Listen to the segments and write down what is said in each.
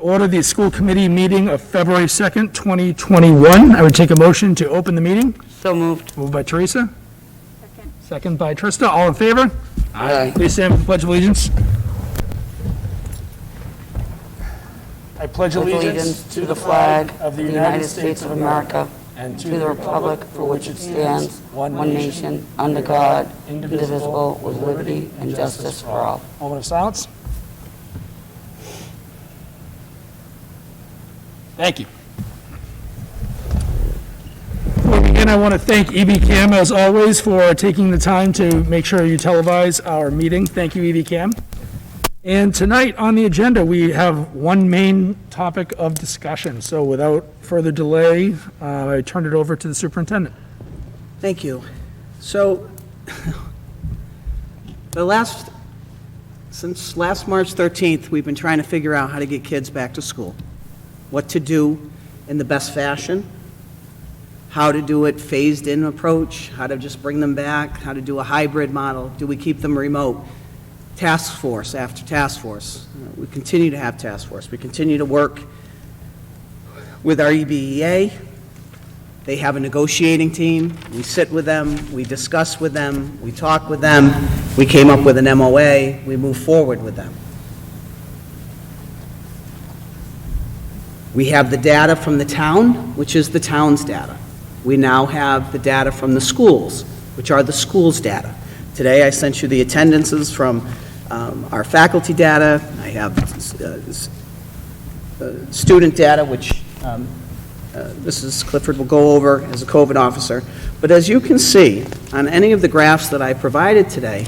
Order the school committee meeting of February 2nd, 2021. I would take a motion to open the meeting. So moved. Moved by Teresa. Second by Trista. All in favor? Aye. Please stand for the Pledge of Allegiance. I pledge Allegiance to the flag of the United States of America and to the republic for which it stands, one nation, under God, indivisible, with liberty and justice for all. Moment of silence. Thank you. Before we begin, I want to thank EBCAM, as always, for taking the time to make sure you televise our meeting. Thank you, EBCAM. And tonight on the agenda, we have one main topic of discussion. So without further delay, I turn it over to the superintendent. Thank you. So, since last March 13th, we've been trying to figure out how to get kids back to school, what to do in the best fashion, how to do it phased-in approach, how to just bring them back, how to do a hybrid model, do we keep them remote? Task force after task force. We continue to have task force. We continue to work with our EBEA. They have a negotiating team. We sit with them, we discuss with them, we talk with them, we came up with an MOA, we move forward with them. We have the data from the town, which is the town's data. We now have the data from the schools, which are the school's data. Today I sent you the attendances from our faculty data. I have student data, which Mrs. Clifford will go over as a COVID officer. But as you can see on any of the graphs that I provided today,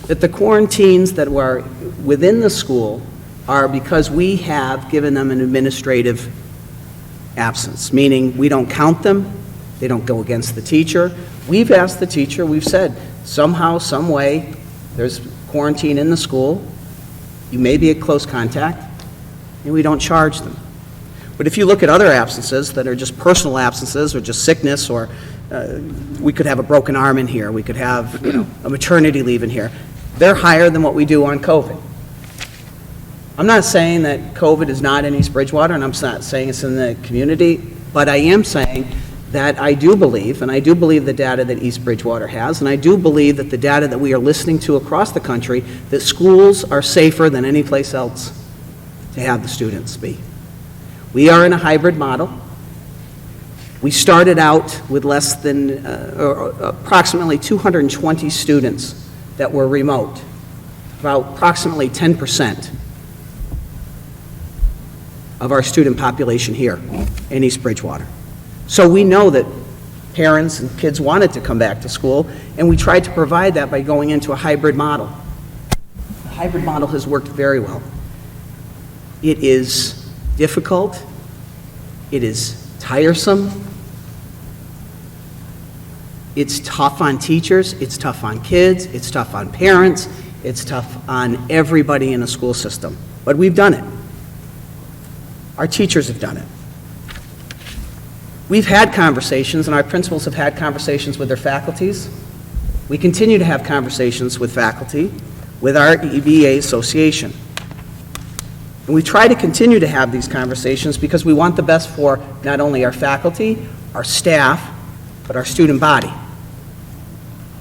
that the quarantines that were within the school are because we have given them an administrative absence, meaning we don't count them, they don't go against the teacher. We've asked the teacher, we've said, somehow, some way, there's quarantine in the school, you may be at close contact, and we don't charge them. But if you look at other absences that are just personal absences or just sickness, or we could have a broken arm in here, we could have a maternity leave in here, they're higher than what we do on COVID. I'm not saying that COVID is not in East Bridgewater, and I'm not saying it's in the community, but I am saying that I do believe, and I do believe the data that East Bridgewater has, and I do believe that the data that we are listening to across the country, that schools are safer than any place else to have the students be. We are in a hybrid model. We started out with less than, approximately 220 students that were remote, about approximately 10% of our student population here in East Bridgewater. So we know that parents and kids wanted to come back to school, and we tried to provide that by going into a hybrid model. The hybrid model has worked very well. It is difficult, it is tiresome, it's tough on teachers, it's tough on kids, it's tough on parents, it's tough on everybody in the school system. But we've done it. Our teachers have done it. We've had conversations, and our principals have had conversations with their faculties. We continue to have conversations with faculty, with our EBA association. And we try to continue to have these conversations because we want the best for not only our faculty, our staff, but our student body.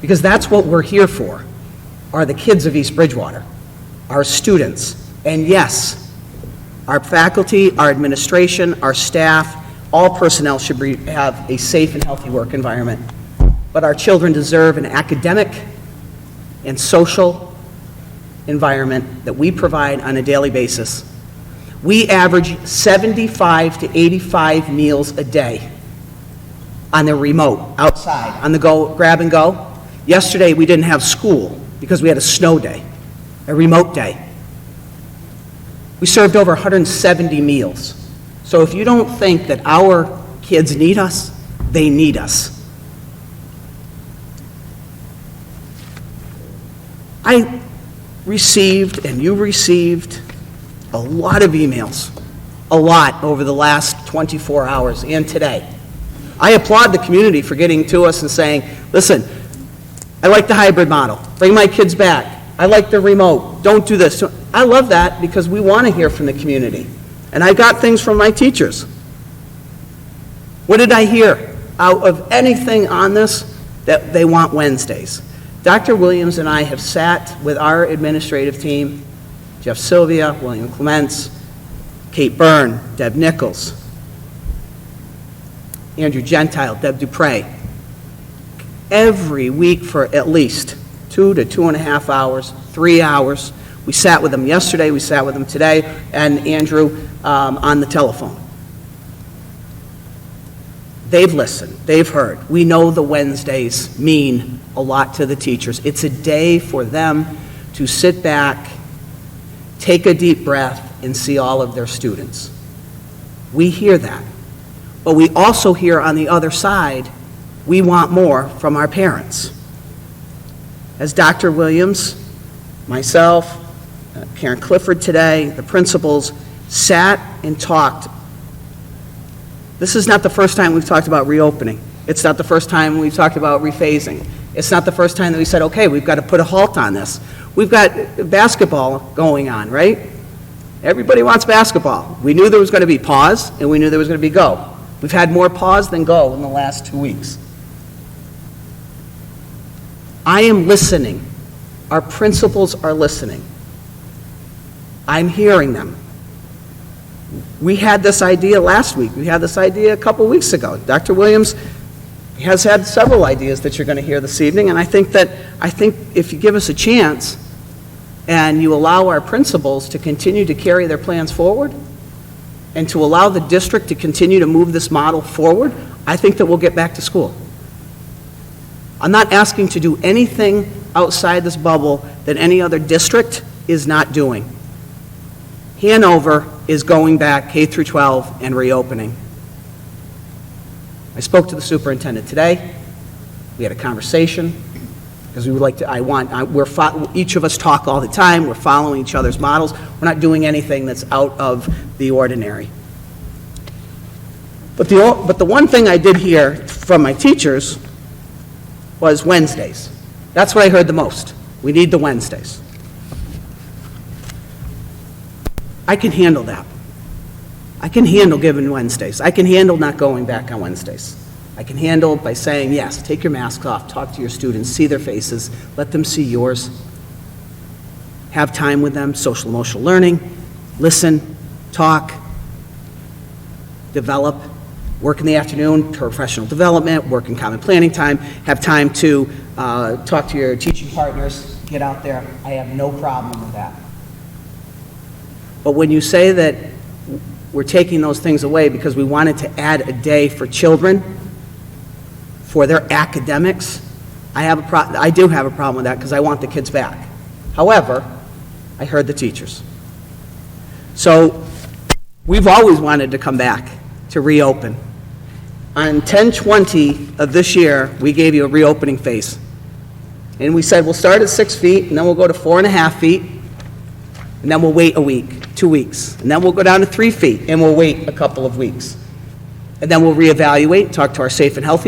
Because that's what we're here for, are the kids of East Bridgewater, our students. And yes, our faculty, our administration, our staff, all personnel should have a safe and healthy work environment. But our children deserve an academic and social environment that we provide on a daily basis. We average 75 to 85 meals a day on the remote, outside, on the go, grab and go. Yesterday we didn't have school because we had a snow day, a remote day. We served over 170 meals. So if you don't think that our kids need us, they need us. I received, and you received, a lot of emails, a lot over the last 24 hours and today. I applaud the community for getting to us and saying, listen, I like the hybrid model. Bring my kids back. I like the remote. Don't do this. I love that because we want to hear from the community. And I got things from my teachers. What did I hear out of anything on this? That they want Wednesdays. Dr. Williams and I have sat with our administrative team, Jeff Sylvia, William Clements, Kate Byrne, Deb Nichols, Andrew Gentile, Deb Dupre, every week for at least 2 to 2.5 hours, 3 hours. We sat with them yesterday, we sat with them today, and Andrew on the telephone. They've listened, they've heard. We know the Wednesdays mean a lot to the teachers. It's a day for them to sit back, take a deep breath, and see all of their students. We hear that. But we also hear on the other side, we want more from our parents. As Dr. Williams, myself, Karen Clifford today, the principals, sat and talked. This is not the first time we've talked about reopening. It's not the first time we've talked about rephasing. It's not the first time that we said, okay, we've got to put a halt on this. We've got basketball going on, right? Everybody wants basketball. We knew there was going to be pause, and we knew there was going to be go. We've had more pause than go in the last 2 weeks. I am listening. Our principals are listening. I'm hearing them. We had this idea last week. We had this idea a couple weeks ago. Dr. Williams has had several ideas that you're going to hear this evening, and I think if you give us a chance and you allow our principals to continue to carry their plans forward and to allow the district to continue to move this model forward, I think that we'll get back to school. I'm not asking to do anything outside this bubble that any other district is not doing. Hanover is going back K through 12 and reopening. I spoke to the superintendent today. We had a conversation because we would like to, each of us talk all the time. We're following each other's models. We're not doing anything that's out of the ordinary. But the one thing I did hear from my teachers was Wednesdays. That's what I heard the most. We need the Wednesdays. I can handle that. I can handle giving Wednesdays. I can handle not going back on Wednesdays. I can handle by saying, yes, take your masks off, talk to your students, see their faces, let them see yours. Have time with them, social emotional learning, listen, talk, develop, work in the afternoon, professional development, work in common planning time, have time to talk to your teaching partners, get out there. I have no problem with that. But when you say that we're taking those things away because we wanted to add a day for children, for their academics, I do have a problem with that because I want the kids back. However, I heard the teachers. So we've always wanted to come back to reopen. On 10/20 of this year, we gave you a reopening phase. And we said we'll start at 6 feet, and then we'll go to 4.5 feet, and then we'll wait a week, 2 weeks. And then we'll go down to 3 feet, and we'll wait a couple of weeks. And then we'll reevaluate, talk to our Safety and Health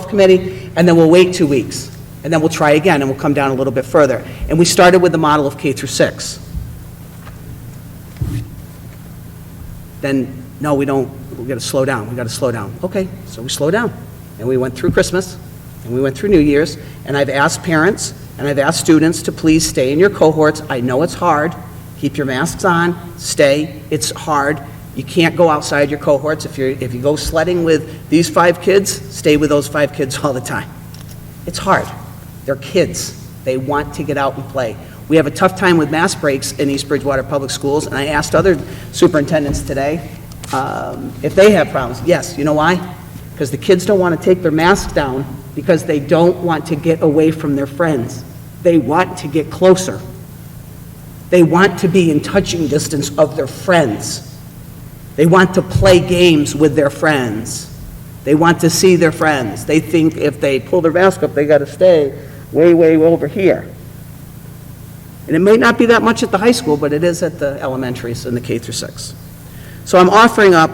Committee, and then we'll wait 2 weeks. And then we'll try again, and we'll come down a little bit further. And we started with the model of K through 6. Then, no, we don't, we've got to slow down. We've got to slow down. Okay, so we slow down. And we went through Christmas, and we went through New Year's, and I've asked parents, and I've asked students to please stay in your cohorts. I know it's hard. Keep your masks on. Stay. It's hard. You can't go outside your cohorts. If you go sledding with these 5 kids, stay with those 5 kids all the time. It's hard. They're kids. They want to get out and play. We have a tough time with mask breaks in East Bridgewater Public Schools, and I asked other superintendents today if they have problems. Yes, you know why? Because the kids don't want to take their masks down because they don't want to get away from their friends. They want to get closer. They want to be in touching distance of their friends. They want to play games with their friends. They want to see their friends. They think if they pull their mask up, they got to stay way, way over here. And it may not be that much at the high school, but it is at the elementaries and the K through 6. So I'm offering up,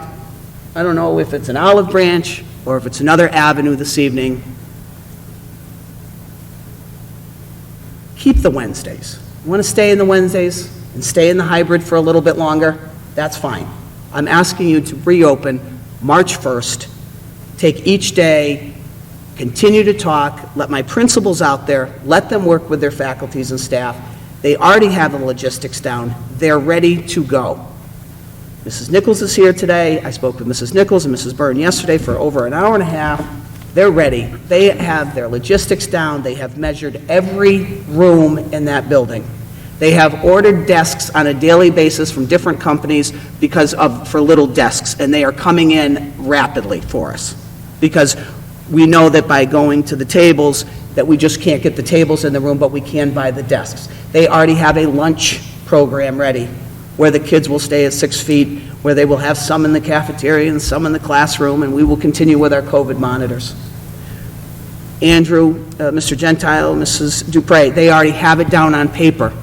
I don't know if it's an olive branch or if it's another avenue this evening. Keep the Wednesdays. You want to stay in the Wednesdays? and stay in the hybrid for a little bit longer, that's fine. I'm asking you to reopen March 1st, take each day, continue to talk, let my principals out there, let them work with their faculties and staff. They already have the logistics down. They're ready to go. Mrs. Nichols is here today. I spoke with Mrs. Nichols and Mrs. Byrne yesterday for over an hour and a half. They're ready. They have their logistics down. They have measured every room in that building. They have ordered desks on a daily basis from different companies for little desks, and they are coming in rapidly for us. Because we know that by going to the tables, that we just can't get the tables in the room, but we can buy the desks. They already have a lunch program ready, where the kids will stay at 6 feet, where they will have some in the cafeteria and some in the classroom, and we will continue with our COVID monitors. Andrew, Mr. Gentile, Mrs. Dupre, they already have it down on paper.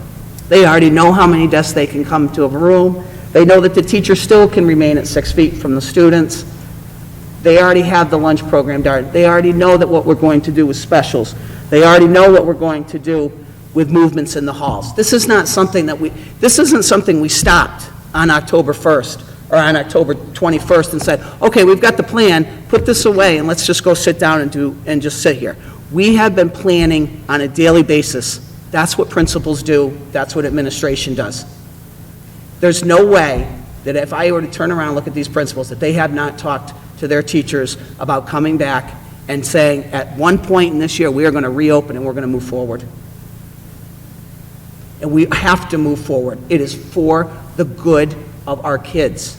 They already know how many desks they can come to a room. They know that the teacher still can remain at 6 feet from the students. They already have the lunch program done. They already know that what we're going to do with specials. They already know what we're going to do with movements in the halls. This isn't something we stopped on October 1st or on October 21st and said, okay, we've got the plan, put this away and let's just go sit down and just sit here. We have been planning on a daily basis. That's what principals do. That's what administration does. There's no way that if I were to turn around and look at these principals, that they have not talked to their teachers about coming back and saying, at one point in this year, we are going to reopen and we're going to move forward. And we have to move forward. It is for the good of our kids.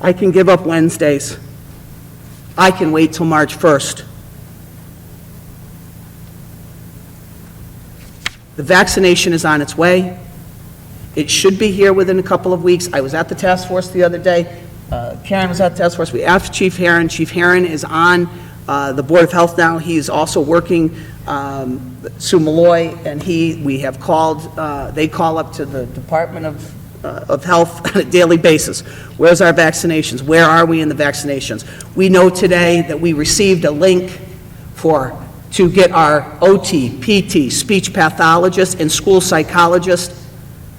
I can give up Wednesdays. I can wait till March 1st. The vaccination is on its way. It should be here within a couple of weeks. I was at the task force the other day. Karen was at the task force. We asked Chief Herron. Chief Herron is on the Board of Health now. He's also working, Sue Malloy, and we have called, they call up to the Department of Health on a daily basis. Where's our vaccinations? Where are we in the vaccinations? We know today that we received a link to get our OT, PT, speech pathologist, and school psychologist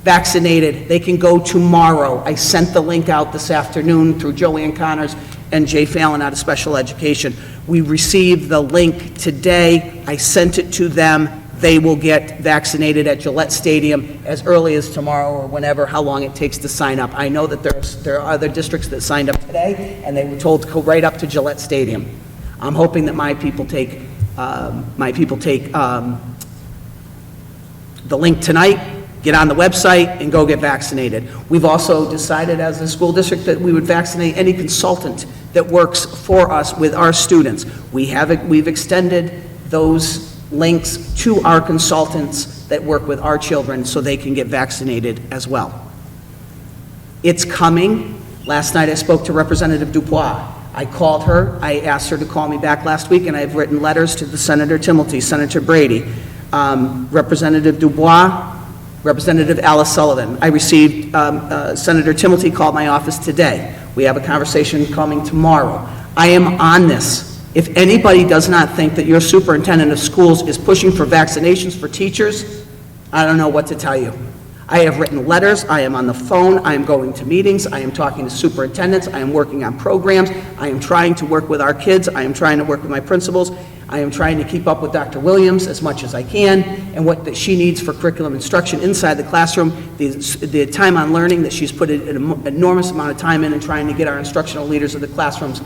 vaccinated. They can go tomorrow. I sent the link out this afternoon through Joanne Connors and Jay Fallon out of special education. We received the link today. I sent it to them. They will get vaccinated at Gillette Stadium as early as tomorrow or whenever, how long it takes to sign up. I know that there are other districts that signed up today, and they were told to go right up to Gillette Stadium. I'm hoping that my people take the link tonight, get on the website, and go get vaccinated. We've also decided as a school district that we would vaccinate any consultant that works for us with our students. We've extended those links to our consultants that work with our children so they can get vaccinated as well. It's coming. Last night I spoke to Representative Dubois. I called her. I asked her to call me back last week, and I've written letters to the Senator Timilty, Senator Brady, Representative Dubois, Representative Alice Sullivan. I received, Senator Timilty called my office today. We have a conversation coming tomorrow. I am on this. If anybody does not think that your superintendent of schools is pushing for vaccinations for teachers, I don't know what to tell you. I have written letters, I am on the phone, I am going to meetings, I am talking to superintendents, I am working on programs, I am trying to work with our kids, I am trying to work with my principals, I am trying to keep up with Dr. Williams as much as I can, and what that she needs for curriculum instruction inside the classroom, the time on learning that she's put an enormous amount of time in trying to get our instructional leaders of the classrooms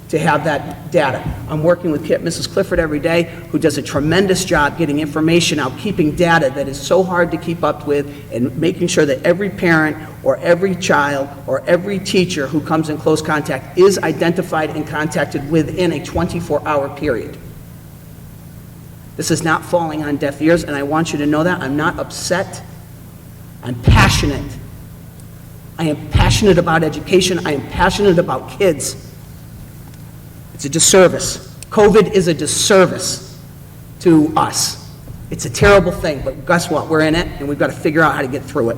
to have that data. I'm working with Mrs. Clifford every day, who does a tremendous job getting information out, keeping data that is so hard to keep up with, and making sure that every parent or every child or every teacher who comes in close contact is identified and contacted within a 24-hour period. This is not falling on deaf ears, and I want you to know that. I'm not upset. I'm passionate. I am passionate about education. I am passionate about kids. It's a disservice. COVID is a disservice to us. It's a terrible thing, but guess what? We're in it, and we've got to figure out how to get through it.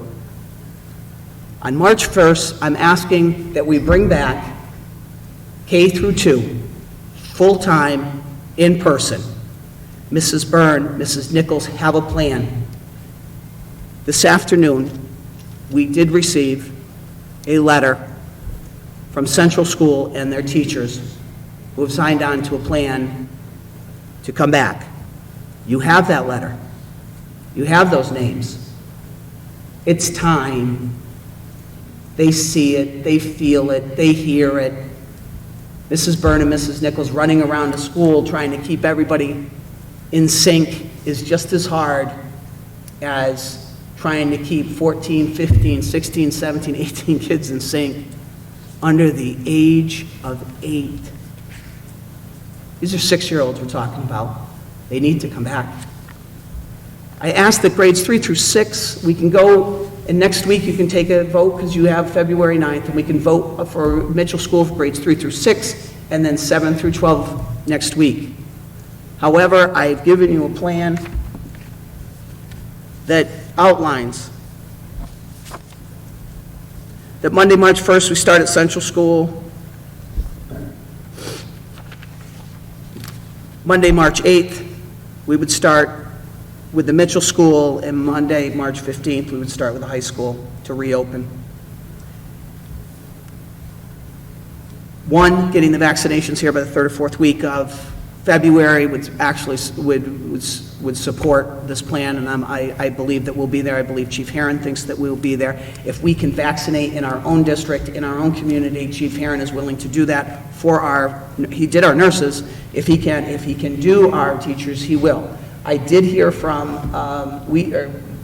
On March 1st, I'm asking that we bring back K through 2, full-time, in person. Mrs. Byrne, Mrs. Nichols have a plan. This afternoon, we did receive a letter from Central School and their teachers who have signed on to a plan to come back. You have that letter. You have those names. It's time. They see it, they feel it, they hear it. Mrs. Byrne and Mrs. Nichols running around the school trying to keep everybody in sync is just as hard as trying to keep 14, 15, 16, 17, 18 kids in sync under the age of 8. These are 6-year-olds we're talking about. They need to come back. I asked that grades 3 through 6, we can go, and next week you can take a vote because you have February 9th, and we can vote for Mitchell School for grades 3 through 6, and then 7 through 12 next week. However, I've given you a plan that outlines that Monday, March 1st, we start at Central School. Monday, March 8th, we would start with the Mitchell School, and Monday, March 15th, we would start with the high school to reopen. 1, getting the vaccinations here by the 3rd or 4th week of February would actually would support this plan, and I believe that we'll be there. I believe Chief Herron thinks that we'll be there. If we can vaccinate in our own district, in our own community, Chief Herron is willing to do that for he did our nurses. If he can do our teachers, he will. I did hear from,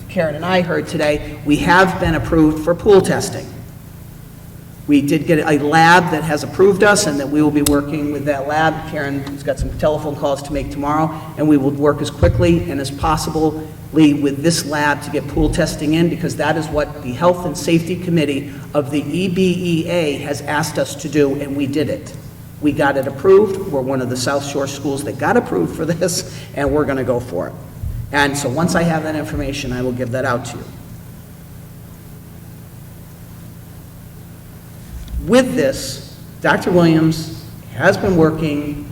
Karen and I heard today, we have been approved for pool testing. We did get a lab that has approved us, and that we will be working with that lab. Karen's got some telephone calls to make tomorrow, and we will work as quickly and as possibly with this lab to get pool testing in, because that is what the Health and Safety Committee of the EBEA has asked us to do, and we did it. We got it approved. We're one of the South Shore schools that got approved for this, and we're going to go for it. And so once I have that information, I will give that out to you. With this, Dr. Williams has been working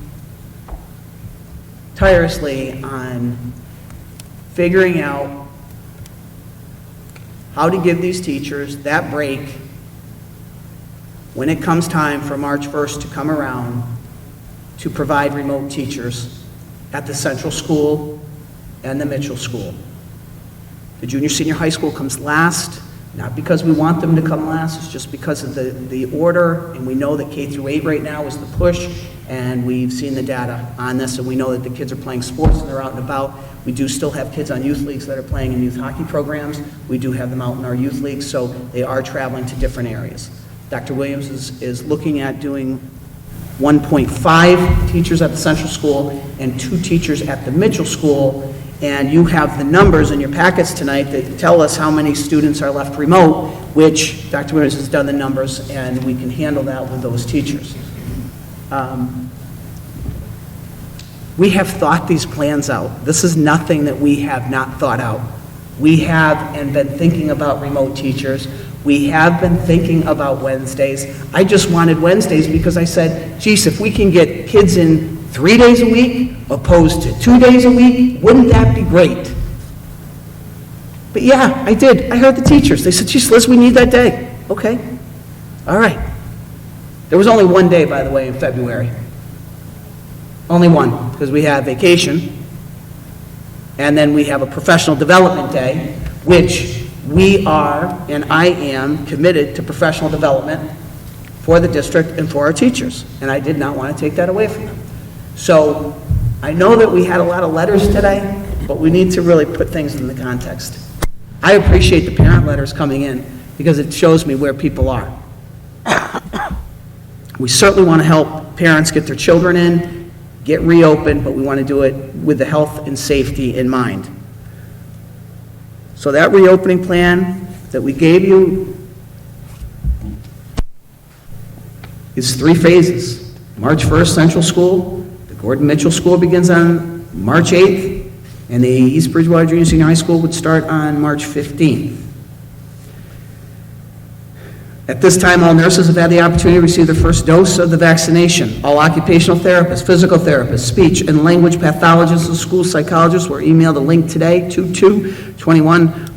tirelessly on figuring out how to give these teachers that break when it comes time for March 1st to come around to provide remote teachers at the Central School and the Mitchell School. The junior senior high school comes last, not because we want them to come last, it's just because of the order, and we know that K through 8 right now is the push, and we've seen the data on this, and we know that the kids are playing sports and they're out and about. We do still have kids on youth leagues that are playing in youth hockey programs. We do have them out in our youth leagues, so they are traveling to different areas. Dr. Williams is looking at doing 1.5 teachers at the Central School and 2 teachers at the Mitchell School, and you have the numbers in your packets tonight that tell us how many students are left remote, which Dr. Williams has done the numbers, and we can handle that with those teachers. We have thought these plans out. This is nothing that we have not thought out. We have and been thinking about remote teachers. We have been thinking about Wednesdays. I just wanted Wednesdays because I said, geez, if we can get kids in 3 days a week opposed to 2 days a week, wouldn't that be great? But yeah, I did. I heard the teachers. They said, geez, Liz, we need that day. Okay. All right. There was only one day, by the way, in February. Only one, because we have vacation. And then we have a professional development day, which we are, and I am, committed to professional development for the district and for our teachers. And I did not want to take that away from them. So I know that we had a lot of letters today, but we need to really put things in the context. I appreciate the parent letters coming in because it shows me where people are. We certainly want to help parents get their children in, get reopened, but we want to do it with the health and safety in mind. So that reopening plan that we gave you is 3 phases. March 1st, Central School. The Gordon Mitchell School begins on March 8th, and the East Bridgewater Junior Senior High School would start on March 15th. At this time, all nurses have had the opportunity to receive their first dose of the vaccination. All occupational therapists, physical therapists, speech and language pathologists, and school psychologists were emailed a link today, 2/2/21,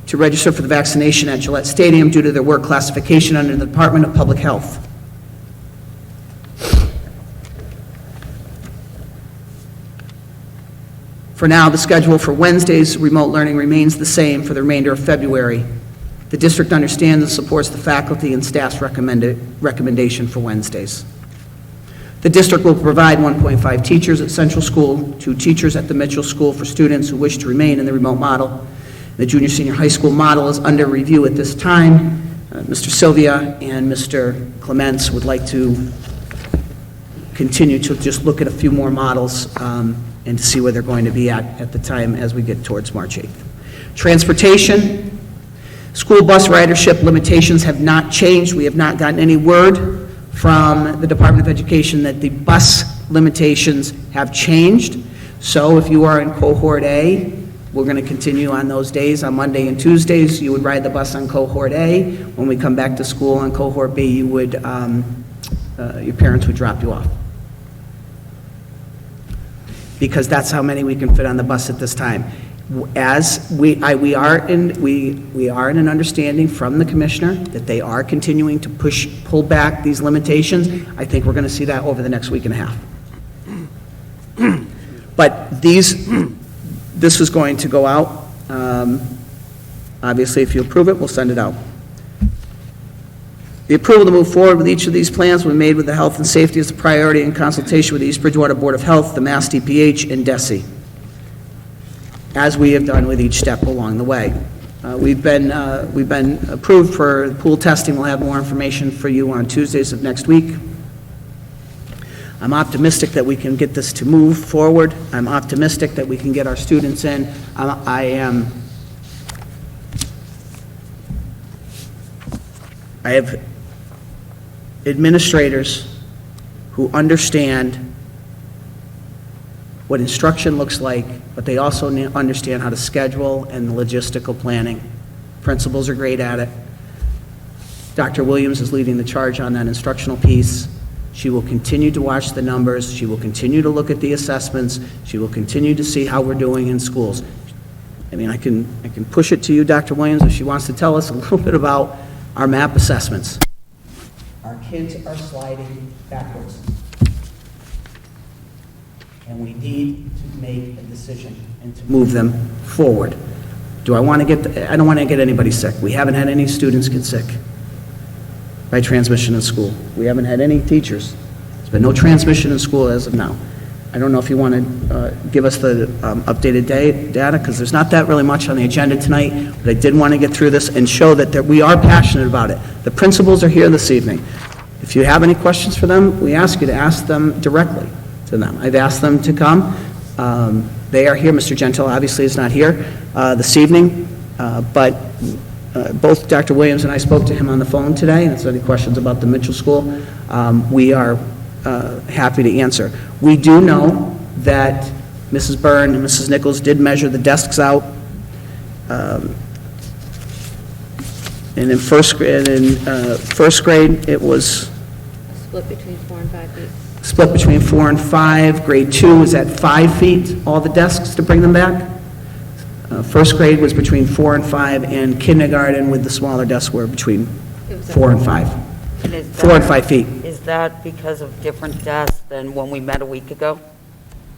to register for the vaccination at Gillette Stadium due to their work classification under the Department of Public Health. For now, the schedule for Wednesday's remote learning remains the same for the remainder of February. The district understands and supports the faculty and staff's recommendation for Wednesdays. The district will provide 1.5 teachers at Central School, 2 teachers at the Mitchell School for students who wish to remain in the remote model. The junior-senior high school model is under review at this time. Mr. Sylvia and Mr. Clements would like to continue to just look at a few more models and to see where they're going to be at the time as we get towards March 8th. Transportation, school bus ridership limitations have not changed. We have not gotten any word from the Department of Education that the bus limitations have changed. So if you are in cohort A, we're going to continue on those days. On Monday and Tuesdays, you would ride the bus on cohort A. When we come back to school on cohort B, you would, your parents would drop you off, because that's how many we can fit on the bus at this time. As we are in an understanding from the commissioner that they are continuing to pull back these limitations. I think we're going to see that over the next week and a half. But this is going to go out. Obviously, if you approve it, we'll send it out. The approval to move forward with each of these plans will be made with the health and safety as a priority in consultation with the East Bridgewater Board of Health, the Mass DPH, and DESE, as we have done with each step along the way. We've been approved for pool testing. We'll have more information for you on Tuesdays of next week. I'm optimistic that we can get this to move forward. I'm optimistic that we can get our students in. I have administrators who understand what instruction looks like, but they also understand how to schedule and the logistical planning. Principals are great at it. Dr. Williams is leading the charge on that instructional piece. She will continue to watch the numbers. She will continue to look at the assessments. She will continue to see how we're doing in schools. I mean, I can push it to you, Dr. Williams, if she wants to tell us a little bit about our MAP assessments. Our kids are sliding backwards. And we need to make a decision and to move them forward. I don't want to get anybody sick. We haven't had any students get sick by transmission in school. We haven't had any teachers. There's been no transmission in school as of now. I don't know if you want to give us the updated data, because there's not that really much on the agenda tonight, but I did want to get through this and show that we are passionate about it. The principals are here this evening. If you have any questions for them, we ask you to ask them directly to them. I've asked them to come. They are here. Mr. Gentile obviously is not here this evening, but both Dr. Williams and I spoke to him on the phone today, and if there's any questions about the Mitchell School, we are happy to answer. We do know that Mrs. Byrne and Mrs. Nichols did measure the desks out, and in first grade it was Split between 4 and 5 feet. split between 4 and 5. Grade 2 is at 5 feet, all the desks to bring them back. First grade was between 4 and 5, and kindergarten with the smaller desks were between 4 and 5. 4 and 5 feet. Is that because of different desks than when we met a week ago?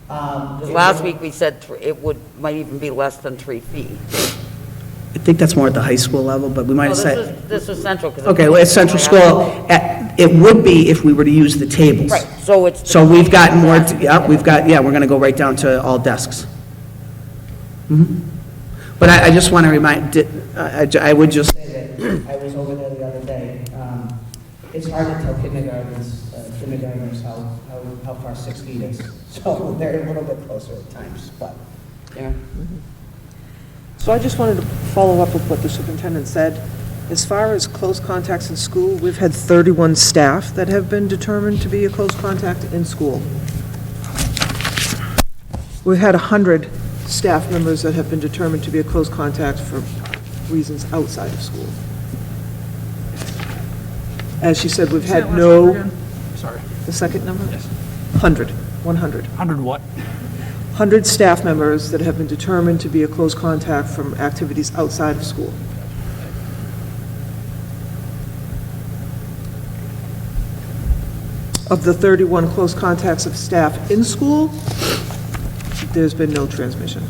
Because last week we said it might even be less than 3 feet. I think that's more at the high school level, but we might Oh, have said... this was Central. Okay, well, at Central School, it would be if we were to use the tables. Right, so it's... So we've gotten more, we're going to go right down to all desks. But I just want to remind, I would just say that I was over there the other day. It's hard to tell kindergartners how far 6 feet is. So they're a little bit closer at times, but, yeah. So I just wanted to follow up with what the superintendent said. As far as close contacts in school, we've had 31 staff that have been determined to be a close contact in school. We've had 100 staff members that have been determined to be a close contact for reasons outside of school. As she said, we've had no... Sorry. The second number? Yes. 100. 100. 100 what? 100 staff members that have been determined to be a close contact from activities outside of school. Of the 31 close contacts of staff in school, there's been no transmission.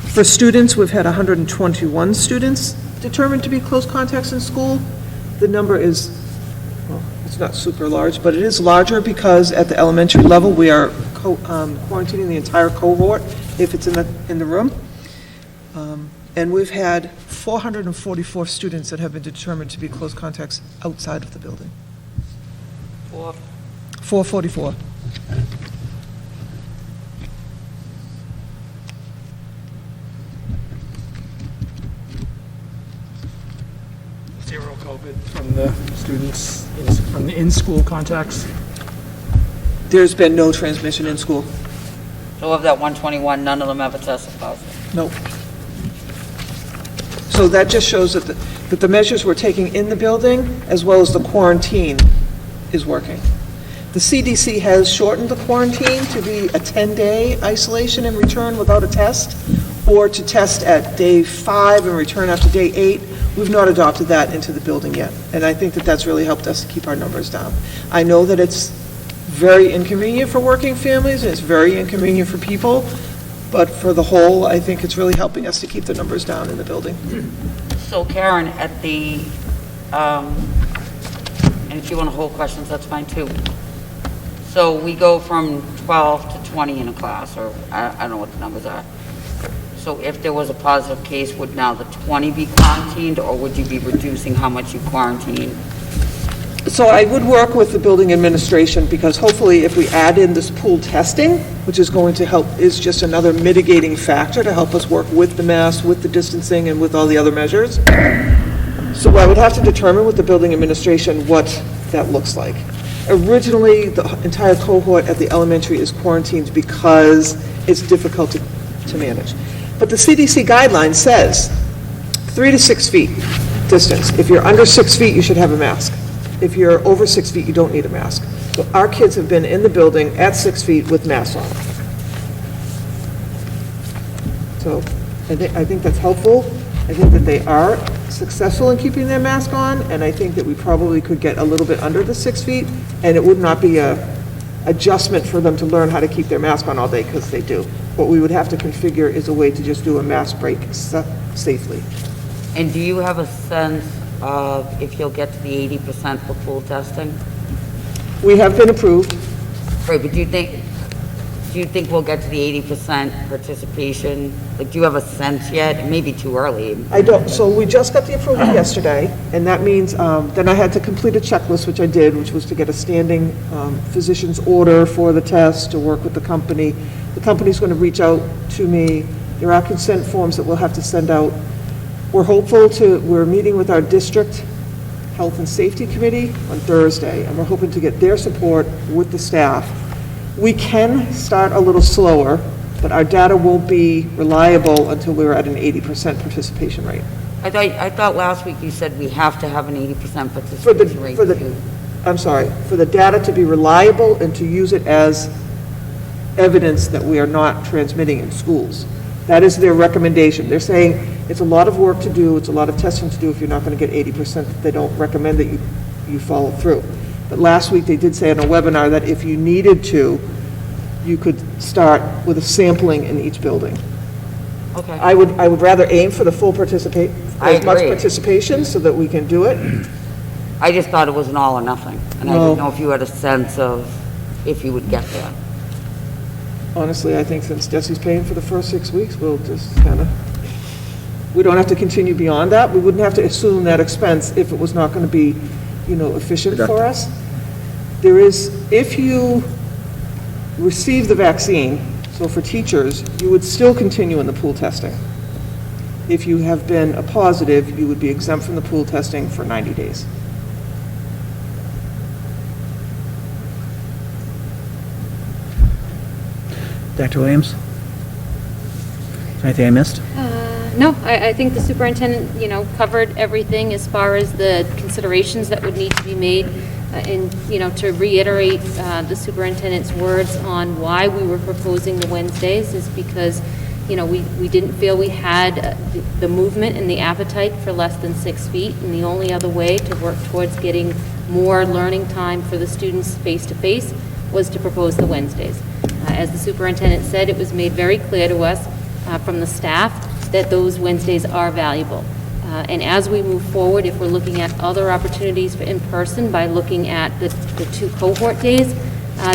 For students, we've had 121 students determined to be close contacts in school. The number is, well, it's not super large, but it is larger because at the elementary level, we are quarantining the entire cohort if it's in the room. And we've had 444 students that have been determined to be close contacts outside of the building. 444. Zero COVID from the students, from the in-school contacts. There's been no transmission in school. So of that 121, none of them ever tested positive? Nope. So that just shows that the measures we're taking in the building, as well as the quarantine, is working. The CDC has shortened the quarantine to be a 10-day isolation and return without a test, or to test at day 5 and return after day 8. We've not adopted that into the building yet, and I think that that's really helped us to keep our numbers down. I know that it's very inconvenient for working families, and it's very inconvenient for people, but for the whole, I think it's really helping us to keep the numbers down in the building. So Karen, at the, and if you want to hold questions, that's fine too. So we go from 12 to 20 in a class, or I don't know what the numbers are. So if there was a positive case, would now the 20 be quarantined, or would you be reducing how much you quarantine? So I would work with the building administration, because hopefully if we add in this pool testing, which is going to help, is just another mitigating factor to help us work with the mask, with the distancing, and with all the other measures. So I would have to determine with the building administration what that looks like. Originally, the entire cohort at the elementary is quarantined because it's difficult to manage. But the CDC guideline says 3 to 6 feet distance. If you're under 6 feet, you should have a mask. If you're over 6 feet, you don't need a mask. So our kids have been in the building at 6 feet with masks on. So I think that's helpful. I think that they are successful in keeping their mask on, and I think that we probably could get a little bit under the 6 feet, and it would not be a adjustment for them to learn how to keep their mask on all day, because they do. What we would have to configure is a way to just do a mask break safely. And do you have a sense of if you'll get to the 80% for pool testing? We have been approved. Right, but do you think we'll get to the 80% participation? Like, do you have a sense yet? It may be too early. I don't, so we just got the approval yesterday, and that means, then I had to complete a checklist, which I did, which was to get a standing physician's order for the test, to work with the company. The company's going to reach out to me. There are consent forms that we'll have to send out. We're meeting with our district health and safety committee on Thursday, and we're hoping to get their support with the staff. We can start a little slower, but our data won't be reliable until we're at an 80% participation rate. I thought last week you said we have to have an 80% participation rate. For the data to be reliable and to use it as evidence that we are not transmitting in schools. That is their recommendation. They're saying it's a lot of work to do, it's a lot of testing to do if you're not going to get 80%. They don't recommend that you follow through. But last week they did say in a webinar that if you needed to, you could start with a sampling in each building. Okay. I would rather aim for the full much agree. participation so that we can do it. I just thought it was an all or nothing, and I No. didn't know if you had a sense of if you would get there. Honestly, I think since Desi's paying for the first 6 weeks, we'll just kind of, we don't have to continue beyond that. We wouldn't have to assume that expense if it was not going to be, efficient for us. There is, if you receive the vaccine, so for teachers, you would still continue in the pool testing. If you have been a positive, you would be exempt from the pool testing for 90 days. Dr. Williams? Anything I missed? No, I think the superintendent, covered everything as far as the considerations that would need to be made And, to reiterate the superintendent's words on why we were proposing the Wednesdays is because, we didn't feel we had the movement and the appetite for less than 6 feet, and the only other way to work towards getting more learning time for the students face-to-face was to propose the Wednesdays. As the superintendent said, it was made very clear to us from the staff that those Wednesdays are valuable. And as we move forward, if we're looking at other opportunities for in-person by looking at the 2 cohort days,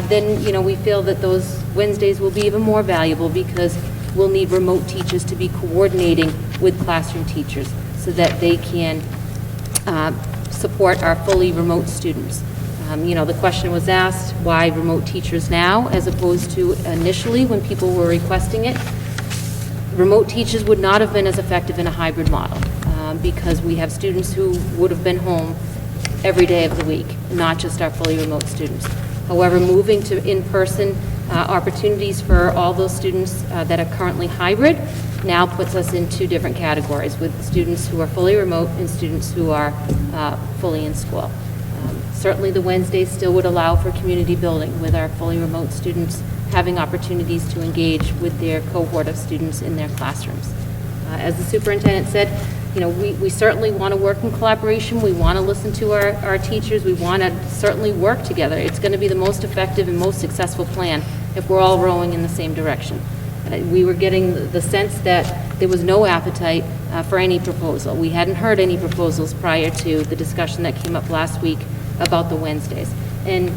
then, we feel that those Wednesdays will be even more valuable because we'll need remote teachers to be coordinating with classroom teachers so that they can support our fully remote students. The question was asked, why remote teachers now as opposed to initially when people were requesting it? Remote teachers would not have been as effective in a hybrid model because we have students who would have been home every day of the week, not just our fully remote students. However, moving to in-person opportunities for all those students that are currently hybrid now puts us in 2 different categories, with students who are fully remote and students who are fully in school. Certainly the Wednesdays still would allow for community building with our fully remote students having opportunities to engage with their cohort of students in their classrooms. As the superintendent said, we certainly want to work in collaboration. We want to listen to our teachers. We want to certainly work together. It's going to be the most effective and most successful plan if we're all rowing in the same direction. We were getting the sense that there was no appetite for any proposal. We hadn't heard any proposals prior to the discussion that came up last week about the Wednesdays. And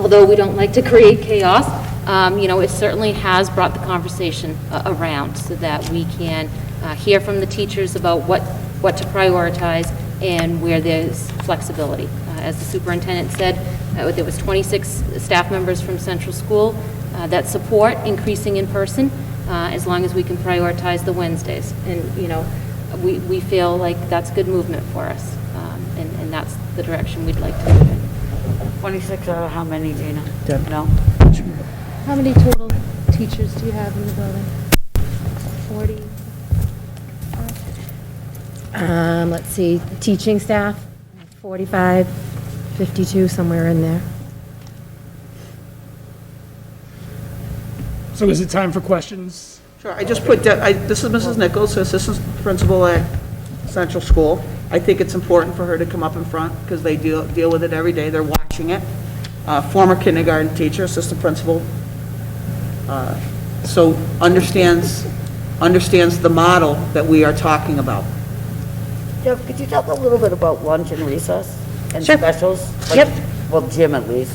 although we don't like to create chaos, it certainly has brought the conversation around so that we can hear from the teachers about what to prioritize and where there's flexibility. As the superintendent said, there was 26 staff members from Central School that support increasing in person as long as we can prioritize the Wednesdays. And, we feel like that's good movement for us, and that's the direction we'd like to move in. 26 out of how many, Gina? Deb. No? How many total teachers do you have in the building? 40? Let's see, teaching staff, 45, 52, somewhere in there. So is it time for questions? Sure, I just put, this is Mrs. Nichols, assistant principal at Central School. I think it's important for her to come up in front because they deal with it every day. They're watching it. Former kindergarten teacher, assistant principal, so understands the model that we are talking about. Jeff, could you talk a little bit about lunch and recess and Sure. specials? Yep. Well, gym at least.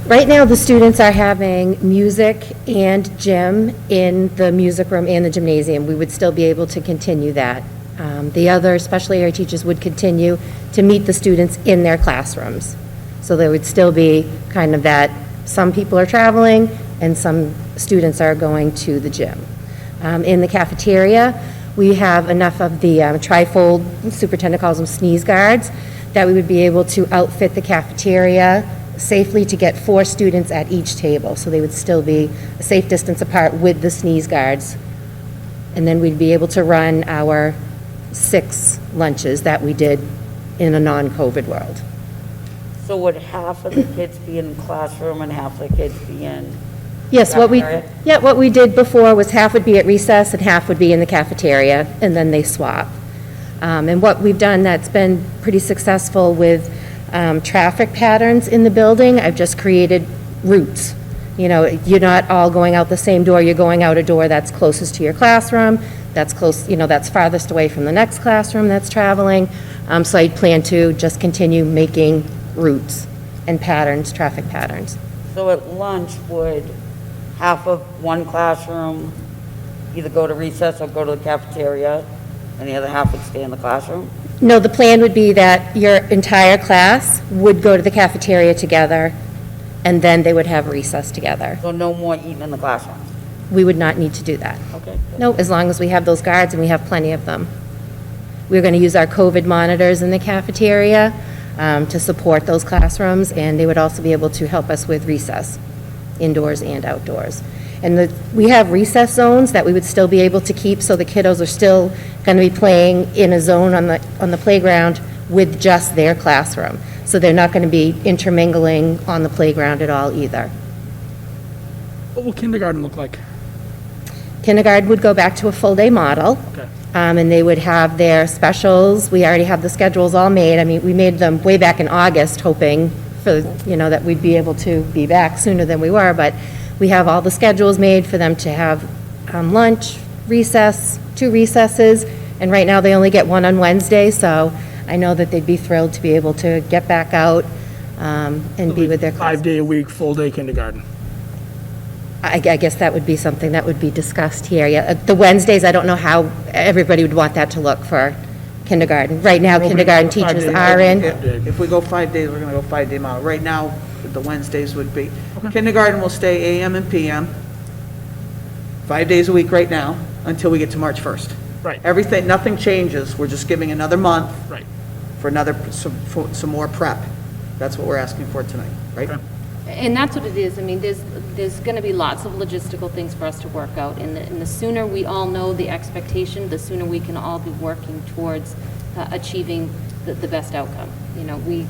Right now, the students are having music and gym in the music room and the gymnasium. We would still be able to continue that. The other special area teachers would continue to meet the students in their classrooms. So there would still be kind of that, some people are traveling and some students are going to the gym. In the cafeteria, we have enough of the trifold, superintendent calls them sneeze guards, that we would be able to outfit the cafeteria safely to get 4 students at each table. So they would still be a safe distance apart with the sneeze guards. And then we'd be able to run our 6 lunches that we did in a non-COVID world. So would half of the kids be in the classroom and half of the kids be in? Yes, what Cafeteria? what we did before was half would be at recess and half would be in the cafeteria, and then they swap. And what we've done that's been pretty successful with traffic patterns in the building, I've just created routes. You're not all going out the same door, you're going out a door that's closest to your classroom, that's close, that's farthest away from the next classroom that's traveling. So I plan to just continue making routes and patterns, traffic patterns. So at lunch, would half of one classroom either go to recess or go to the cafeteria, and the other half would stay in the classroom? No, the plan would be that your entire class would go to the cafeteria together, and then they would have recess together. So no more eating in the classroom? We would not need to do that. Okay. No, as long as we have those guards, and we have plenty of them. We're going to use our COVID monitors in the cafeteria to support those classrooms, and they would also be able to help us with recess, indoors and outdoors. And we have recess zones that we would still be able to keep, so the kiddos are still going to be playing in a zone on the playground with just their classroom. So they're not going to be intermingling on the playground at all either. What will kindergarten look like? Kindergarten would go back to a full-day model. Okay. And they would have their specials. We already have the schedules all made. I mean, we made them way back in August, hoping for, that we'd be able to be back sooner than we were, but we have all the schedules made for them to have lunch, recess, 2 recesses, and right now they only get 1 on Wednesday, so I know that they'd be thrilled to be able to get back out and be with their class. 5-day-a-week, full-day kindergarten. I guess that would be something that would be discussed here. Yeah, the Wednesdays, I don't know how everybody would want that to look for kindergarten. Right now, kindergarten teachers are in. If we go 5 days, we're going to go 5-day model. Right now, the Wednesdays would be, kindergarten will stay AM and PM, 5 days a week right now, until we get to March 1st. Right. Everything, nothing changes, we're just giving another month Right. for some more prep. That's what we're asking for tonight, right? Okay. And that's what it is. I mean, there's going to be lots of logistical things for us to work out. And the sooner we all know the expectation, the sooner we can all be working towards achieving the best outcome. We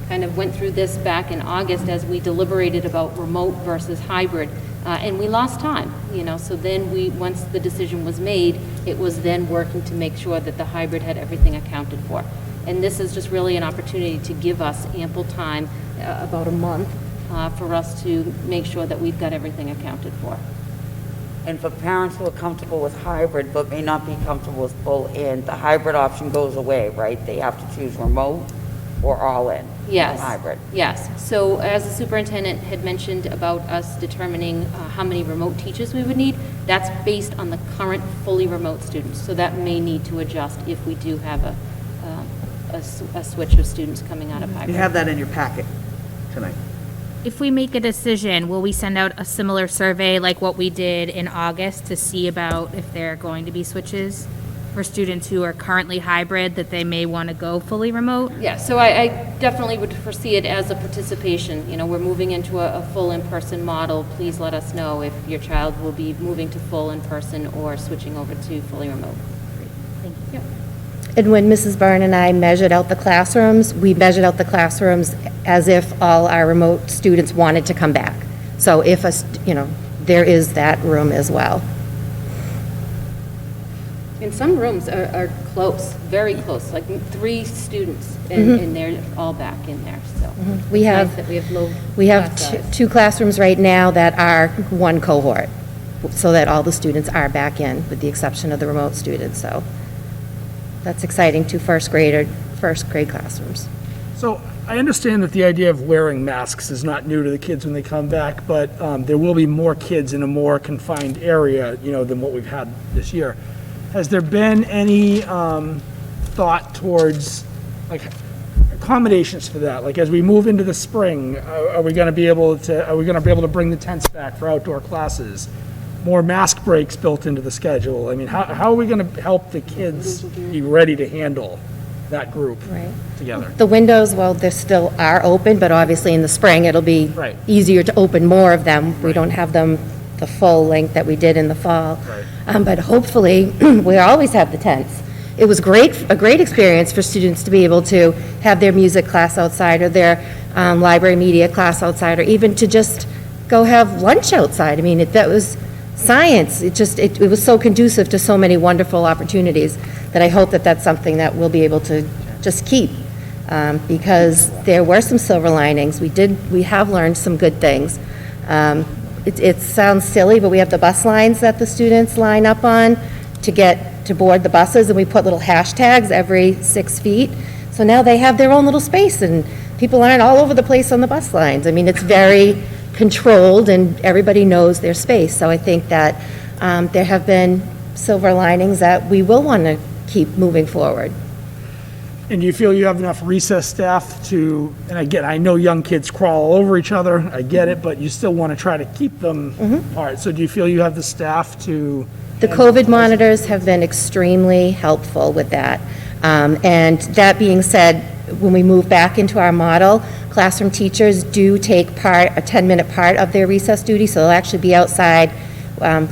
kind of went through this back in August as we deliberated about remote versus hybrid, and we lost time, So then once the decision was made, it was then working to make sure that the hybrid had everything accounted for. And this is just really an opportunity to give us ample time, about a month, for us to make sure that we've got everything accounted for. And for parents who are comfortable with hybrid but may not be comfortable with full in, the hybrid option goes away, right? They have to choose remote or all in. Yes. No hybrid. Yes. So as the superintendent had mentioned about us determining how many remote teachers we would need, that's based on the current fully remote students. So that may need to adjust if we do have a switch of students coming out of hybrid. You have that in your packet tonight. If we make a decision, will we send out a similar survey like what we did in August to see about if there are going to be switches for students who are currently hybrid, that they may want to go fully remote? Yeah, so I definitely would foresee it as a participation. We're moving into a full in-person model. Please let us know if your child will be moving to full in-person or switching over to fully remote. Thank you. And when Mrs. Byrne and I measured out the classrooms, we measured out the classrooms as if all our remote students wanted to come back. So if there is that room as well. And some rooms are close, very close, like 3 students, and they're all back in there, so. We have, Nice that we have low we have class size. 2 classrooms right now that are 1 cohort, so that all the students are back in, with the exception of the remote students, so that's exciting, 2 first grade classrooms. So I understand that the idea of wearing masks is not new to the kids when they come back, but there will be more kids in a more confined area, than what we've had this year. Has there been any thought towards, accommodations for that? Like, as we move into the spring, are we going to be able to bring the tents back for outdoor classes? More mask breaks built into the schedule? I mean, how are we going to help the kids be ready to handle that group Right. together? The windows, well, they still are open, but obviously in the spring, it'll be Right. easier to open more of them. We Right. don't have them the full length that we did in the fall. Right. But hopefully, we always have the tents. It was a great experience for students to be able to have their music class outside, or their library media class outside, or even to just go have lunch outside. I mean, that was science. It was so conducive to so many wonderful opportunities that I hope that that's something that we'll be able to just keep, because there were some silver linings. We have learned some good things. It sounds silly, but we have the bus lines that the students line up on to board the buses, and we put little hashtags every 6 feet. So now they have their own little space, and people aren't all over the place on the bus lines. I mean, it's very controlled, and everybody knows their space. So I think that there have been silver linings that we will want to keep moving forward. And do you feel you have enough recess staff to, and again, I know young kids crawl all over each other, I get it, but you still want to try to keep them apart. So do you feel you have the staff to? The COVID monitors have been extremely helpful with that. And that being said, when we move back into our model, classroom teachers do take a 10-minute part of their recess duty, so they'll actually be outside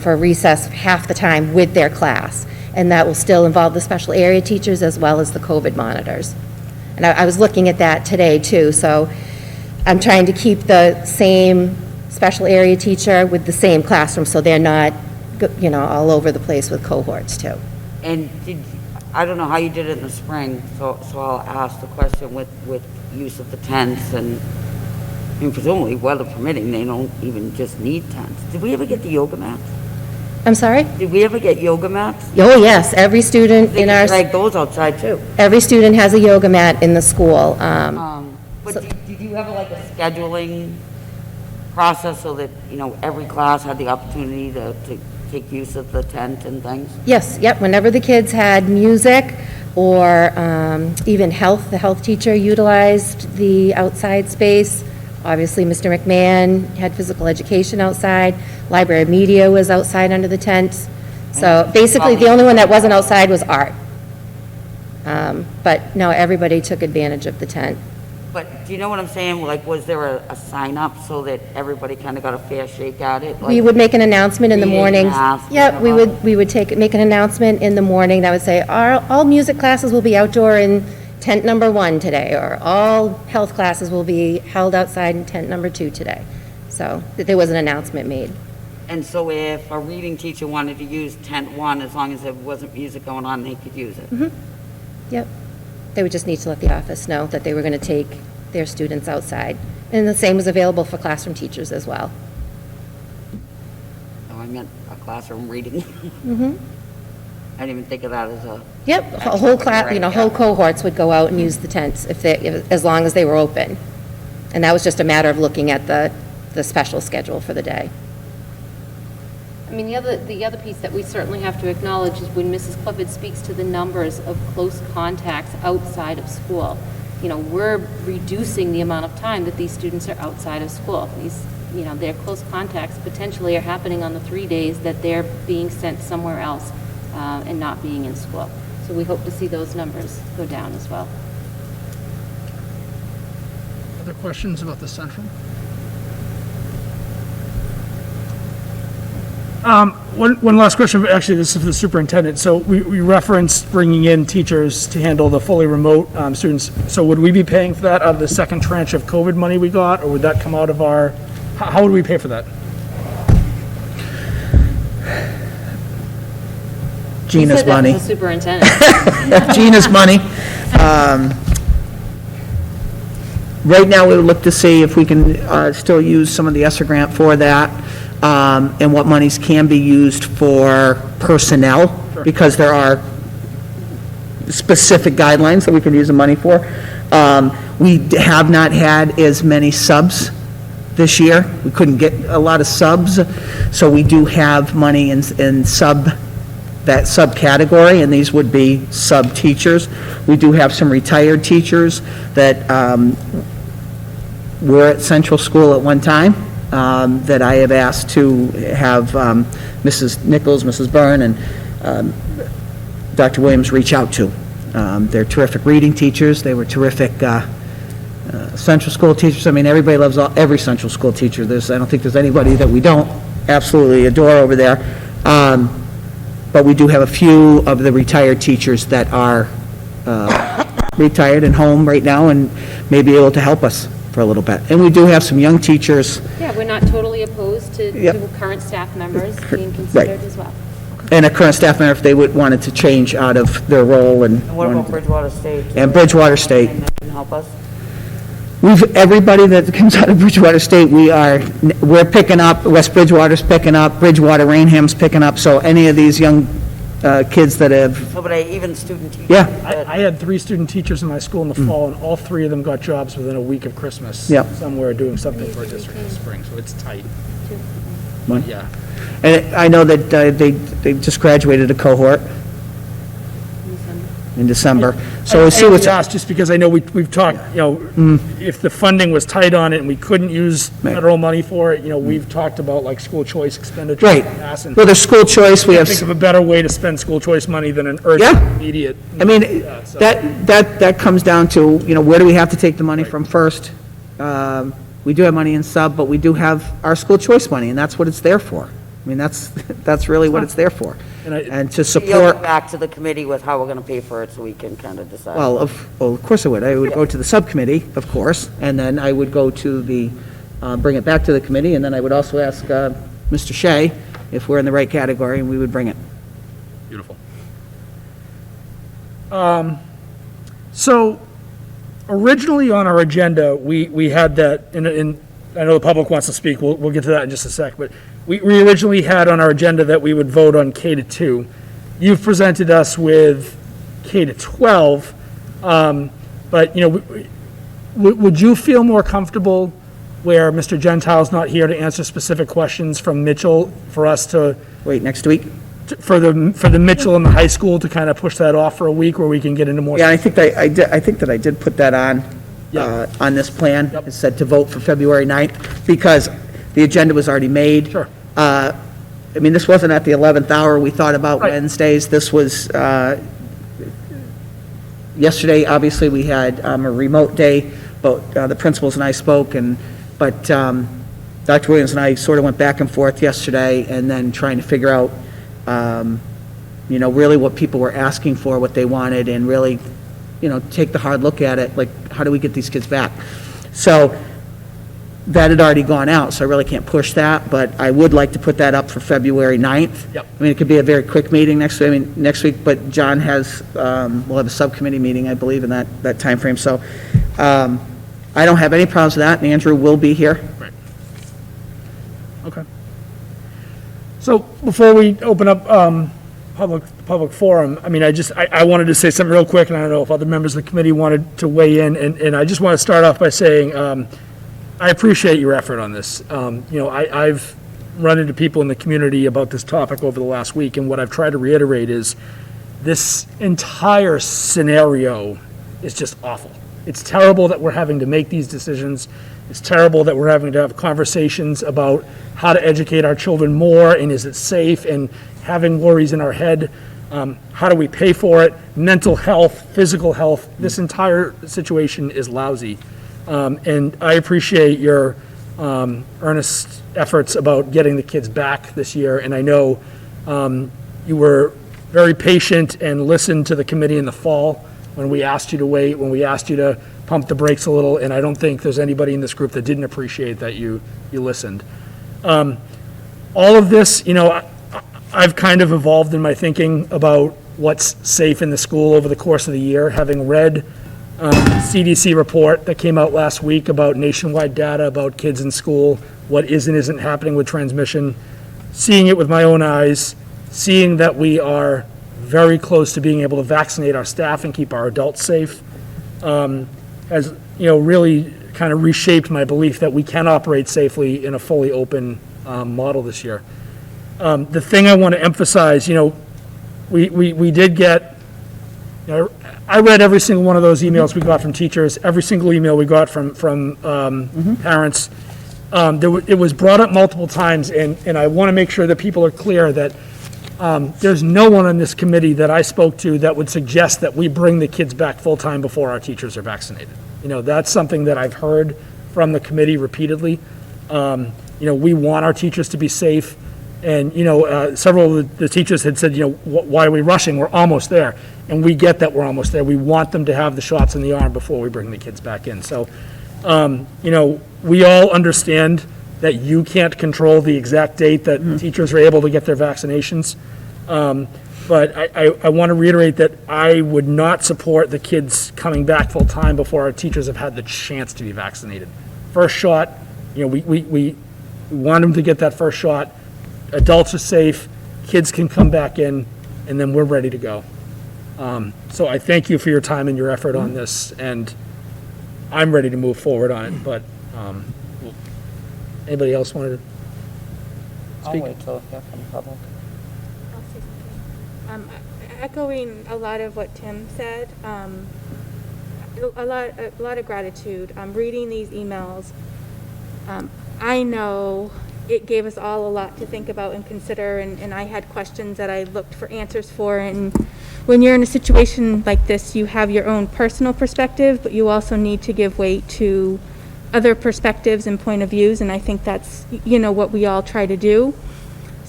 for recess half the time with their class. And that will still involve the special area teachers as well as the COVID monitors. And I was looking at that today, too, so I'm trying to keep the same special area teacher with the same classroom, so they're not, all over the place with cohorts, too. And I don't know how you did it in the spring, so I'll ask the question with use of the tents and, I mean, presumably, weather permitting, they don't even just need tents. Did we ever get the yoga mats? I'm sorry? Did we ever get yoga mats? Oh, yes, every student They in can our, drag those outside too. every student has a yoga mat in the school. But did you have like a scheduling process so that, every class had the opportunity to take use of the tent and things? Yes, yep, whenever the kids had music or even health, the health teacher utilized the outside space. Obviously, Mr. McMahon had physical education outside. Library of Media was outside under the tent. So basically, the only one that wasn't outside was art. But no, everybody took advantage of the tent. But do you know what I'm saying? Like, was there a sign up so that everybody kind of got a fair shake at it? We Like, would make an announcement in the create mornings. masks, Yep, we whatever. would make an announcement in the morning that would say, all music classes will be outdoor in tent number 1 today, or all health classes will be held outside in tent number 2 today. So that there was an announcement made. And so if a reading teacher wanted to use tent 1, as long as there wasn't music going on, they could use it? Yep. They would just need to let the office know that they were going to take their students outside. And the same was available for classroom teachers as well. So I meant a classroom reading. Mm-hmm. I didn't even think of that as a, Yep, a whole class, Right, whole yeah. cohorts would go out and use the tents as long as they were open. And that was just a matter of looking at the special schedule for the day. I mean, the other piece that we certainly have to acknowledge is when Mrs. Clifford speaks to the numbers of close contacts outside of school. We're reducing the amount of time that these students are outside of school. These, their close contacts potentially are happening on the 3 days that they're being sent somewhere else and not being in school. So we hope to see those numbers go down as well. Other questions about the central? One last question, actually, this is for the superintendent. So we referenced bringing in teachers to handle the fully remote students. So would we be paying for that out of the second tranche of COVID money we got, or would that come out of our, how would we pay for that? Gina's money. The superintendent. Gina's money. Right now, we would look to see if we can still use some of the ESSER grant for that, and what monies can be used for personnel, because there are specific guidelines that we can use the money for. We have not had as many subs this year. We couldn't get a lot of subs, so we do have money in that subcategory, and these would be sub-teachers. We do have some retired teachers that were at Central School at one time, that I have asked to have Mrs. Nichols, Mrs. Byrne, and Dr. Williams reach out to. They're terrific reading teachers. They were terrific Central School teachers. I mean, everybody loves every Central School teacher. I don't think there's anybody that we don't absolutely adore over there. But we do have a few of the retired teachers that are retired and home right now and may be able to help us for a little bit. And we do have some young teachers Yeah, we're not totally opposed to Yep. current staff members being considered as well. and a current staff member if they wanted to change out of their role and. and what about Bridgewater State? And Bridgewater State. And that can help us? Everybody that comes out of Bridgewater State, we're picking up, West Bridgewater's picking up, Bridgewater Rainham's picking up, so any of these young kids that have, No, but even student teachers. Yeah. I had 3 student teachers in my school in the fall, and all 3 of them got jobs within a week of Christmas. Yep. Somewhere doing something for a district in the spring, so it's tight. One. Yeah. and I know that they just graduated a cohort in December, so we'll see what's. I asked just because I know we've talked, if the funding was tight on it and we couldn't use Right. federal money for it, we've talked about like school choice expenditures. Right. in the past, and Well, there's school choice, we have. think of a better way to spend school choice money than an urgent, Yeah. immediate. I mean, Yeah, so- that comes down to, where do we have to take the money from first? We do have money in sub, but we do have our school choice money, and that's what it's there for. I mean, that's really what it's there for. And I- And to You'll support, go back to the committee with how we're going to pay for it so we can kind of decide. well, of course I would. I would go to the subcommittee, of course, and then I would go to the, bring it back to the committee, and then I would also ask Mr. Shea if we're in the right category, and we would bring it. Beautiful. So originally on our agenda, we had that, and I know the public wants to speak, we'll get to that in just a sec, but we originally had on our agenda that we would vote on K to 2. You've presented us with K to 12, but, would you feel more comfortable where Mr. Gentile's not here to answer specific questions from Mitchell for us to, Wait, next week? for the Mitchell and the high school to kind of push that off for a week where we can get into more? Yeah, I think that I did put that on this plan. Yep. It said to vote for February 9th, because the agenda was already made. Sure. I mean, this wasn't at the 11th hour, we thought about Right. Wednesdays. This was, yesterday, obviously, we had a remote day, but the principals and I spoke, but Dr. Williams and I sort of went back and forth yesterday, and then trying to figure out, really what people were asking for, what they wanted, and really, take the hard look at it, like, how do we get these kids back? So that had already gone out, so I really can't push that, but I would like to put that up for February 9th. Yep. I mean, it could be a very quick meeting next week, but John has, we'll have a subcommittee meeting, I believe, in that timeframe, so I don't have any problems with that, and Andrew will be here. Right. Okay. So before we open up public forum, I mean, I wanted to say something real quick, and I don't know if other members of the committee wanted to weigh in, and I just want to start off by saying, I appreciate your effort on this. I've run into people in the community about this topic over the last week, and what I've tried to reiterate is this entire scenario is just awful. It's terrible that we're having to make these decisions. It's terrible that we're having to have conversations about how to educate our children more, and is it safe, and having worries in our head. How do we pay for it? Mental health, physical health. This entire situation is lousy. And I appreciate your earnest efforts about getting the kids back this year. And I know you were very patient and listened to the committee in the fall when we asked you to wait, when we asked you to pump the brakes a little. And I don't think there's anybody in this group that didn't appreciate that you listened. All of this, I've kind of evolved in my thinking about what's safe in the school over the course of the year, having read CDC report that came out last week about nationwide data about kids in school, what is and isn't happening with transmission, seeing it with my own eyes, seeing that we are very close to being able to vaccinate our staff and keep our adults safe, has, really kind of reshaped my belief that we can operate safely in a fully open model this year. The thing I want to emphasize, we did get, I read every single one of those emails we got from teachers, every single email we got from parents. It was brought up multiple times, and I want to make sure that people are clear that there's no one on this committee that I spoke to that would suggest that we bring the kids back full-time before our teachers are vaccinated. That's something that I've heard from the committee repeatedly. We want our teachers to be safe. And, several of the teachers had said, why are we rushing? We're almost there. And we get that we're almost there. We want them to have the shots in the arm before we bring the kids back in. So, we all understand that you can't control the exact date that teachers are able to get their vaccinations. But I want to reiterate that I would not support the kids coming back full-time before our teachers have had the chance to be vaccinated. First shot, we want them to get that first shot. Adults are safe, kids can come back in, and then we're ready to go. So I thank you for your time and your effort on this, and I'm ready to move forward on it, but anybody else wanted to I'll speak? wait till I hear from the public. I'll say something. Echoing a lot of what Tim said, a lot of gratitude. Reading these emails, I know it gave us all a lot to think about and consider, and I had questions that I looked for answers for. And when you're in a situation like this, you have your own personal perspective, but you also need to give weight to other perspectives and point of views, and I think that's what we all try to do.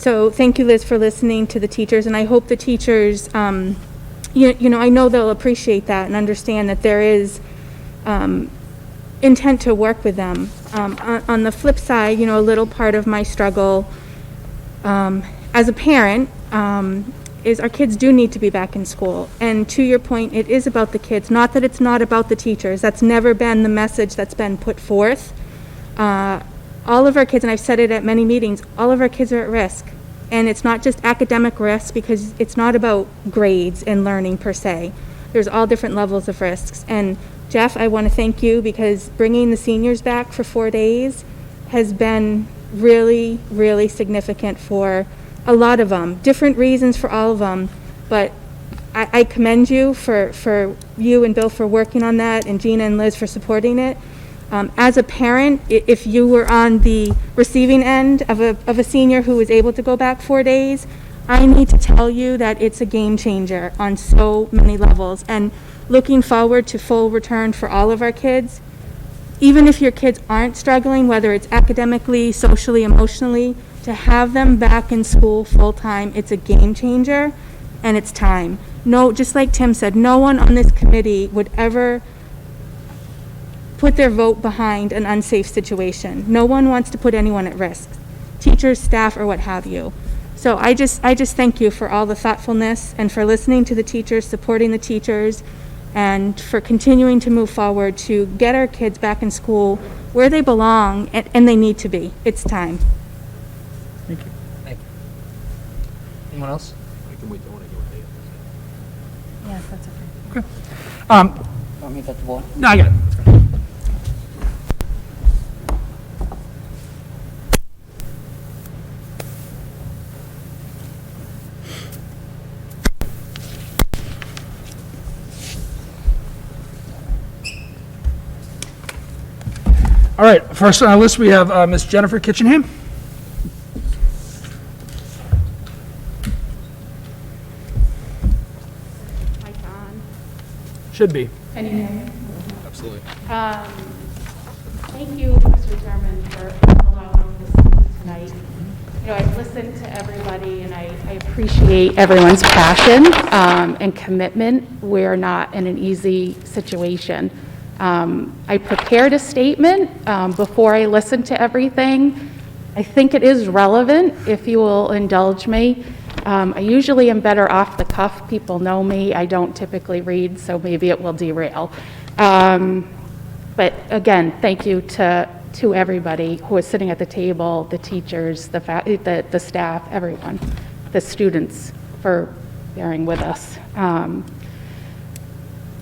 So thank you, Liz, for listening to the teachers, and I hope the teachers, you know, I know they'll appreciate that and understand that there is intent to work with them. On the flip side, you know, a little part of my struggle as a parent is our kids do need to be back in school. And to your point, it is about the kids, not that it's not about the teachers. That's never been the message that's been put forth. All of our kids, and I've said it at many meetings, all of our kids are at risk. And it's not just academic risk, because it's not about grades and learning per se. There's all different levels of risks. And Jeff, I want to thank you, because bringing the seniors back for 4 days has been really, really significant for a lot of them. Different reasons for all of them, but I commend you for you and Bill for working on that, and Gina and Liz for supporting it. As a parent, if you were on the receiving end of a senior who was able to go back 4 days, I need to tell you that it's a game changer on so many levels. And looking forward to full return for all of our kids, even if your kids aren't struggling, whether it's academically, socially, emotionally, to have them back in school full-time, it's a game changer, and it's time. No, just like Tim said, no one on this committee would ever put their vote behind an unsafe situation. No one wants to put anyone at risk, teachers, staff, or what have you. So I just thank you for all the thoughtfulness and for listening to the teachers, supporting the teachers, and for continuing to move forward to get our kids back in school where they belong, and they need to be. It's time. Thank you. Thank you. Anyone else? Yes, that's okay. Want me to get the board? No, I got it. All right, first on our list, we have Miss Jennifer Kitchenham. Mic on. Should be. Can you hear me? Absolutely. Thank you, Mr. Chairman, for allowing this meeting tonight. You know, I've listened to everybody, and I appreciate everyone's passion and commitment. We're not in an easy situation. I prepared a statement before I listened to everything. I think it is relevant, if you will indulge me. I usually am better off the cuff. People know me. I don't typically read, so maybe it will derail. But again, thank you to everybody who is sitting at the table, the teachers, the staff, everyone, the students, for bearing with us.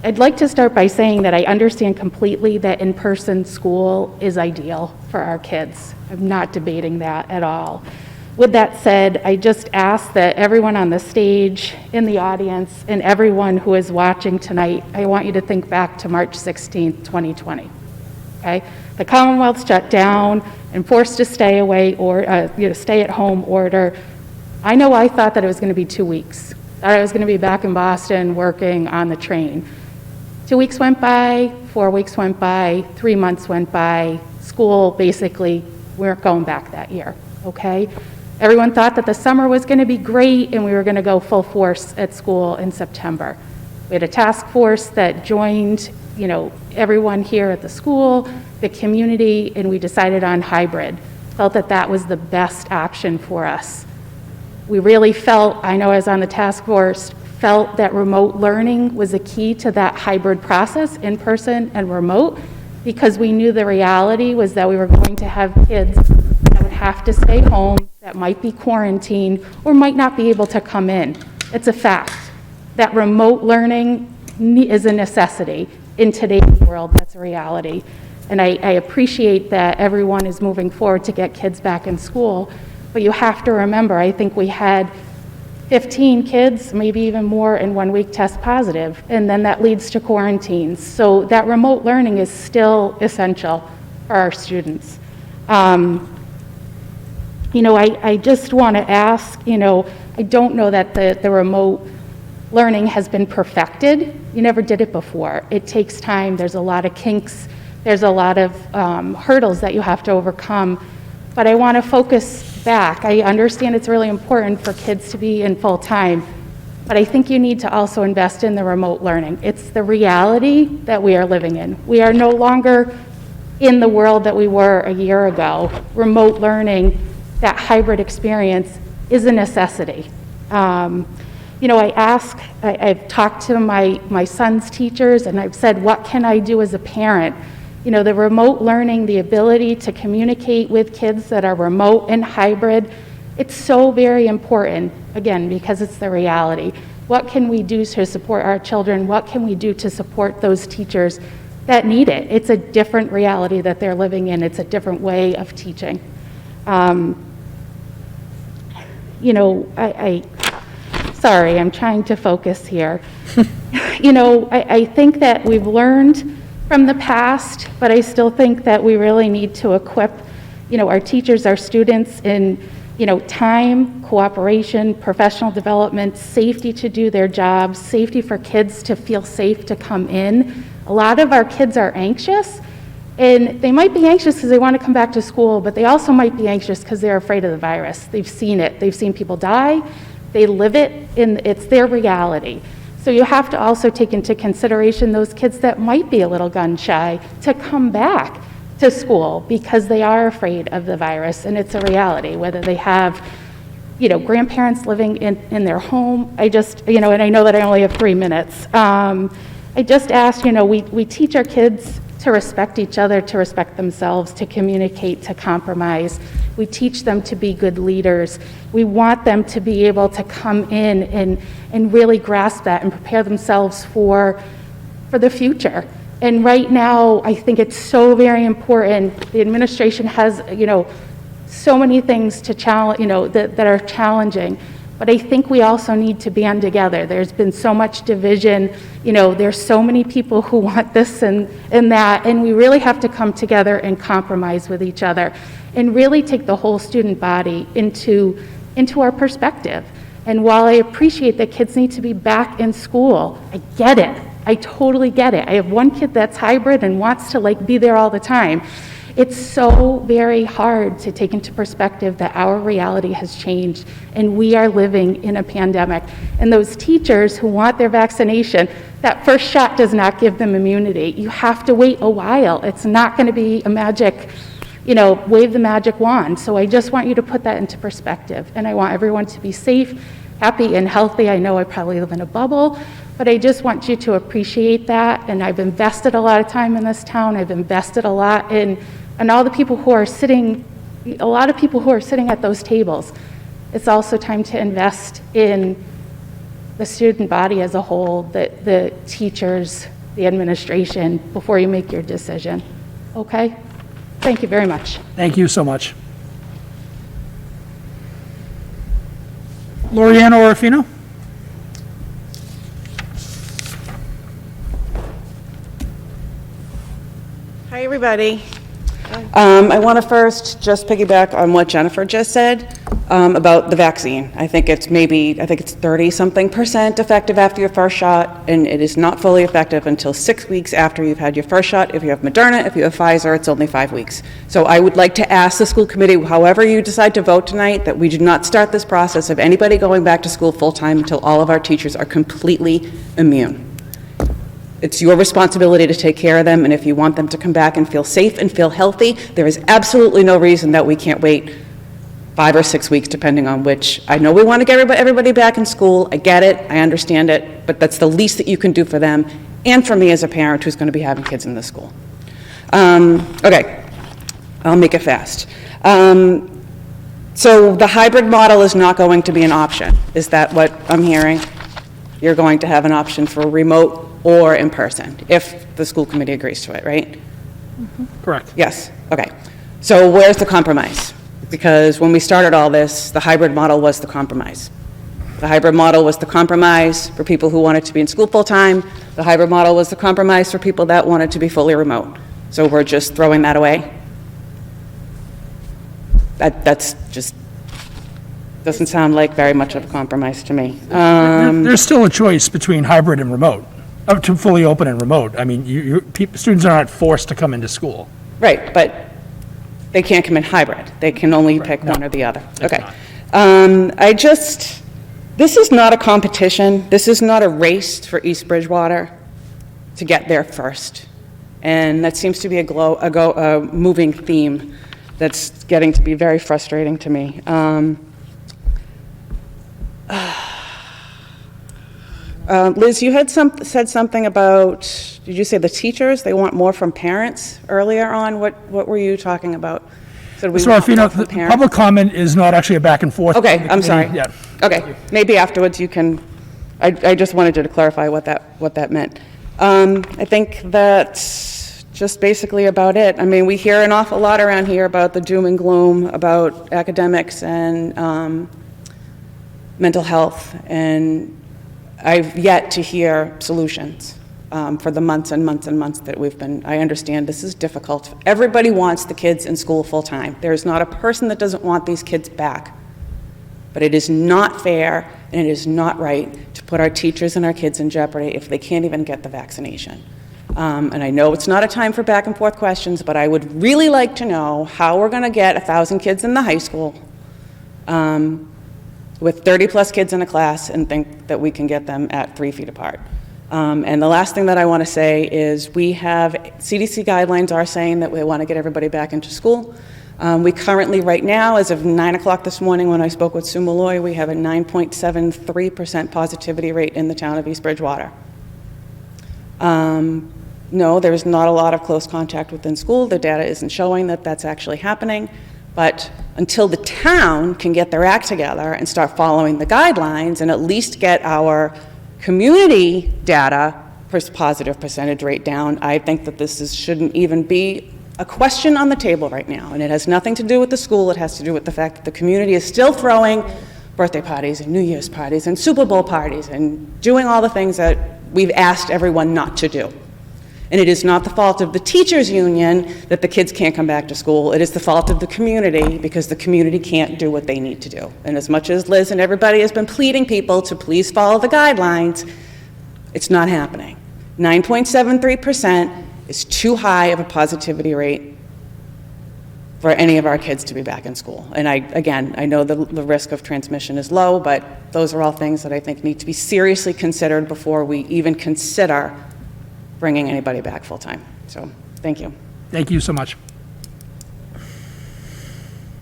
I'd like to start by saying that I understand completely that in-person school is ideal for our kids. I'm not debating that at all. With that said, I just ask that everyone on the stage, in the audience, and everyone who is watching tonight, I want you to think back to March 16th, 2020. Okay? The Commonwealth shut down, enforced to stay away or stay at home order. I know I thought that it was going to be 2 weeks. Thought I was going to be back in Boston working on the train. 2 weeks went by, 4 weeks went by, 3 months went by. School basically, we weren't going back that year, okay? Everyone thought that the summer was going to be great and we were going to go full force at school in September. We had a task force that joined, everyone here at the school, the community, and we decided on hybrid. Felt that that was the best option for us. We really felt, I know I was on the task force, felt that remote learning was a key to that hybrid process, in person and remote, because we knew the reality was that we were going to have kids that would have to stay home, that might be quarantined, or might not be able to come in. It's a fact that remote learning is a necessity. In today's world, that's a reality. And I appreciate that everyone is moving forward to get kids back in school, but you have to remember, I think we had 15 kids, maybe even more, in 1 week test positive, and then that leads to quarantines. So that remote learning is still essential for our students. I just want to ask, I don't know that the remote learning has been perfected. You never did it before. It takes time. There's a lot of kinks. There's a lot of hurdles that you have to overcome. but I want to focus back. I understand it's really important for kids to be in full-time, but I think you need to also invest in the remote learning. It's the reality that we are living in. We are no longer in the world that we were a year ago. Remote learning, that hybrid experience, is a necessity. I've talked to my son's teachers, and I've said, what can I do as a parent? The remote learning, the ability to communicate with kids that are remote and hybrid, it's so very important, again, because it's the reality. What can we do to support our children? What can we do to support those teachers that need it? It's a different reality that they're living in. It's a different way of teaching. Sorry, I'm trying to focus here. I think that we've learned from the past, but I still think that we really need to equip, our teachers, our students in, time, cooperation, professional development, safety to do their jobs, safety for kids to feel safe to come in. A lot of our kids are anxious, and they might be anxious because they want to come back to school, but they also might be anxious because they're afraid of the virus. They've seen it. They've seen people die. They live it, and it's their reality. So you have to also take into consideration those kids that might be a little gun shy to come back to school because they are afraid of the virus, and it's a reality, whether they have, grandparents living in their home. And I know that I only have 3 minutes. I just asked, we teach our kids to respect each other, to respect themselves, to communicate, to compromise. We teach them to be good leaders. We want them to be able to come in and really grasp that and prepare themselves for the future. And right now, I think it's so very important. The administration has, so many things to challenge, that are challenging. But I think we also need to band together. There's been so much division. There's so many people who want this and that, and we really have to come together and compromise with each other and really take the whole student body into our perspective. And while I appreciate that kids need to be back in school, I get it. I totally get it. I have one kid that's hybrid and wants to be there all the time. It's so very hard to take into perspective that our reality has changed and we are living in a pandemic. And those teachers who want their vaccination, that first shot does not give them immunity. You have to wait a while. It's not going to be a magic, wave the magic wand. So I just want you to put that into perspective. And I want everyone to be safe, happy, and healthy. I know I probably live in a bubble, but I just want you to appreciate that. And I've invested a lot of time in this town. I've invested a lot in all the people who are sitting, a lot of people who are sitting at those tables. It's also time to invest in the student body as a whole, the teachers, the administration, before you make your decision. Okay? Thank you very much. Thank you so much. Lorianna Orofino? Hi, everybody. I want to first just piggyback on what Jennifer just said about the vaccine. I think it's 30-something% effective after your first shot, and it is not fully effective until 6 weeks after you've had your first shot. If you have Moderna, if you have Pfizer, it's only 5 weeks. So I would like to ask the school committee, however you decide to vote tonight, that we do not start this process of anybody going back to school full-time until all of our teachers are completely immune. It's your responsibility to take care of them, and if you want them to come back and feel safe and feel healthy, there is absolutely no reason that we can't wait 5 or 6 weeks, depending on which. I know we want to get everybody back in school. I get it. I understand it. But that's the least that you can do for them and for me as a parent who's going to be having kids in this school. Okay. I'll make it fast. So the hybrid model is not going to be an option. Is that what I'm hearing? You're going to have an option for remote or in person, if the school committee agrees to it, right? Correct. Yes, okay. So where's the compromise? Because when we started all this, the hybrid model was the compromise. The hybrid model was the compromise for people who wanted to be in school full-time. The hybrid model was the compromise for people that wanted to be fully remote. So we're just throwing that away? That's just, doesn't sound like very much of a compromise to me. There's still a choice between hybrid and remote, up to fully open and remote. I mean, students are not forced to come into school. Right, but They can't come in hybrid. They can only pick one or the other. Okay. This is not a competition. This is not a race for East Bridgewater to get there first. And that seems to be a moving theme that's getting to be very frustrating to me. Liz, you had said something about, did you say the teachers? They want more from parents earlier on? What were you talking about? Said we Mr. want more Rafino, from the parents? public comment is not actually a back and forth. Okay, with the I'm sorry. committee. Yeah. Okay, maybe afterwards you can, I just wanted you to clarify what that meant. I think that's just basically about it. I mean, we hear an awful lot around here about the doom and gloom, about academics and mental health, and I've yet to hear solutions for the months and months and months that we've been, I understand this is difficult. Everybody wants the kids in school full-time. There's not a person that doesn't want these kids back. But it is not fair and it is not right to put our teachers and our kids in jeopardy if they can't even get the vaccination. And I know it's not a time for back and forth questions, but I would really like to know how we're going to get 1,000 kids in the high school with 30-plus kids in a class and think that we can get them at 3 feet apart. And the last thing that I want to say is we have, CDC guidelines are saying that we want to get everybody back into school. We currently, right now, as of 9 o'clock this morning when I spoke with Sue Malloy, we have a 9.73% positivity rate in the town of East Bridgewater. No, there's not a lot of close contact within school. The data isn't showing that that's actually happening. But until the town can get their act together and start following the guidelines and at least get our community data positive percentage rate down, I think that this shouldn't even be a question on the table right now. And it has nothing to do with the school. It has to do with the fact that the community is still throwing birthday parties and New Year's parties and Super Bowl parties and doing all the things that we've asked everyone not to do. And it is not the fault of the teachers' union that the kids can't come back to school. It is the fault of the community because the community can't do what they need to do. And as much as Liz and everybody has been pleading people to please follow the guidelines, it's not happening. 9.73% is too high of a positivity rate for any of our kids to be back in school. And I know the risk of transmission is low, but those are all things that I think need to be seriously considered before we even consider bringing anybody back full-time. So, thank you. Thank you so much.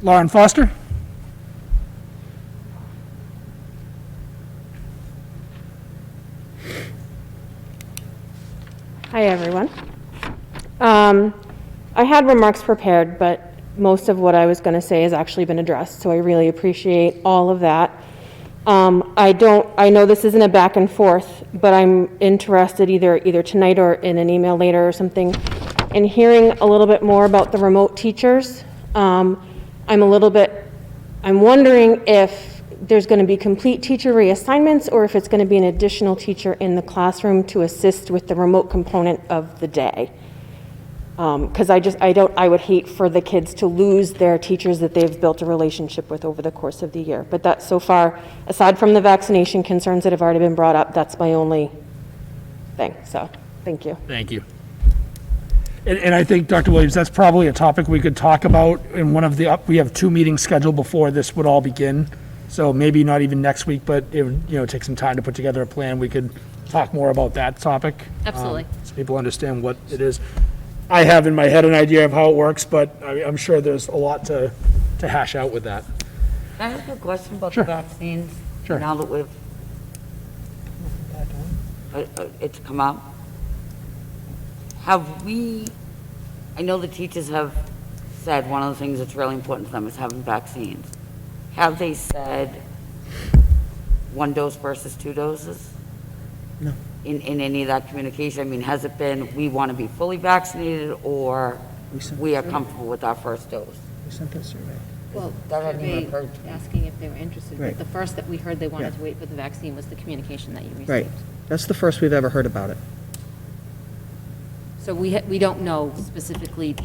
Lauren Foster? Hi, everyone. I had remarks prepared, but most of what I was going to say has actually been addressed, so I really appreciate all of that. I know this isn't a back and forth, but I'm interested either tonight or in an email later or something in hearing a little bit more about the remote teachers. I'm wondering if there's going to be complete teacher reassignments or if it's going to be an additional teacher in the classroom to assist with the remote component of the day. Because I would hate for the kids to lose their teachers that they've built a relationship with over the course of the year. But that, so far, aside from the vaccination concerns that have already been brought up, that's my only thing. So, thank you. Thank you. And I think, Dr. Williams, that's probably a topic we could talk about in one of we have 2 meetings scheduled before this would all begin. So maybe not even next week, but it would, take some time to put together a plan. We could talk more about that topic. Absolutely. So people understand what it is. I have in my head an idea of how it works, but I'm sure there's a lot to hash out with that. Can I ask a question about Sure. the vaccines? Sure. Now that it's come up. I know the teachers have said one of the things that's really important to them is having vaccines. Have they said 1 dose versus 2 doses? No. In any of that communication? I mean, has it been, we want to be fully vaccinated, or we are comfortable with our first dose? We sent that survey. Well, That hadn't even survey occurred to me. asking if they were interested. Right. But the first that we heard they wanted Yeah. to wait for the vaccine was the communication that you received. Right. That's the first we've ever heard about it. So we don't know specifically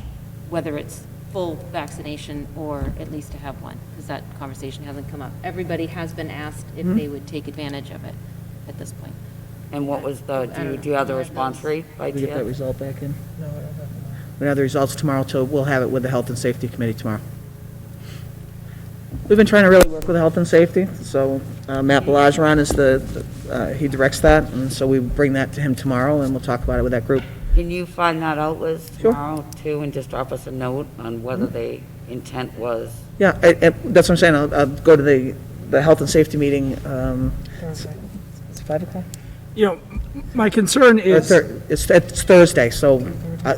whether it's full vaccination or at least to have one, because that conversation hasn't come up. Everybody has been asked if they would take advantage of it at this point. And what was I don't do you have the know. response rate by Did we get that chance? result back in? We have the results tomorrow, so we'll have it with the Health and Safety Committee tomorrow. We've been trying to really work with Health and Safety, so Matt Belageron is he directs that, and so we bring that to him tomorrow, and we'll talk about it with that group. Can you find that out, Liz, Sure. tomorrow, too, and just drop us a note on whether the intent was? Yeah, that's what I'm saying, I'll go to the Health and Safety meeting, it's 5 o'clock? You know, my concern is, It's Thursday, so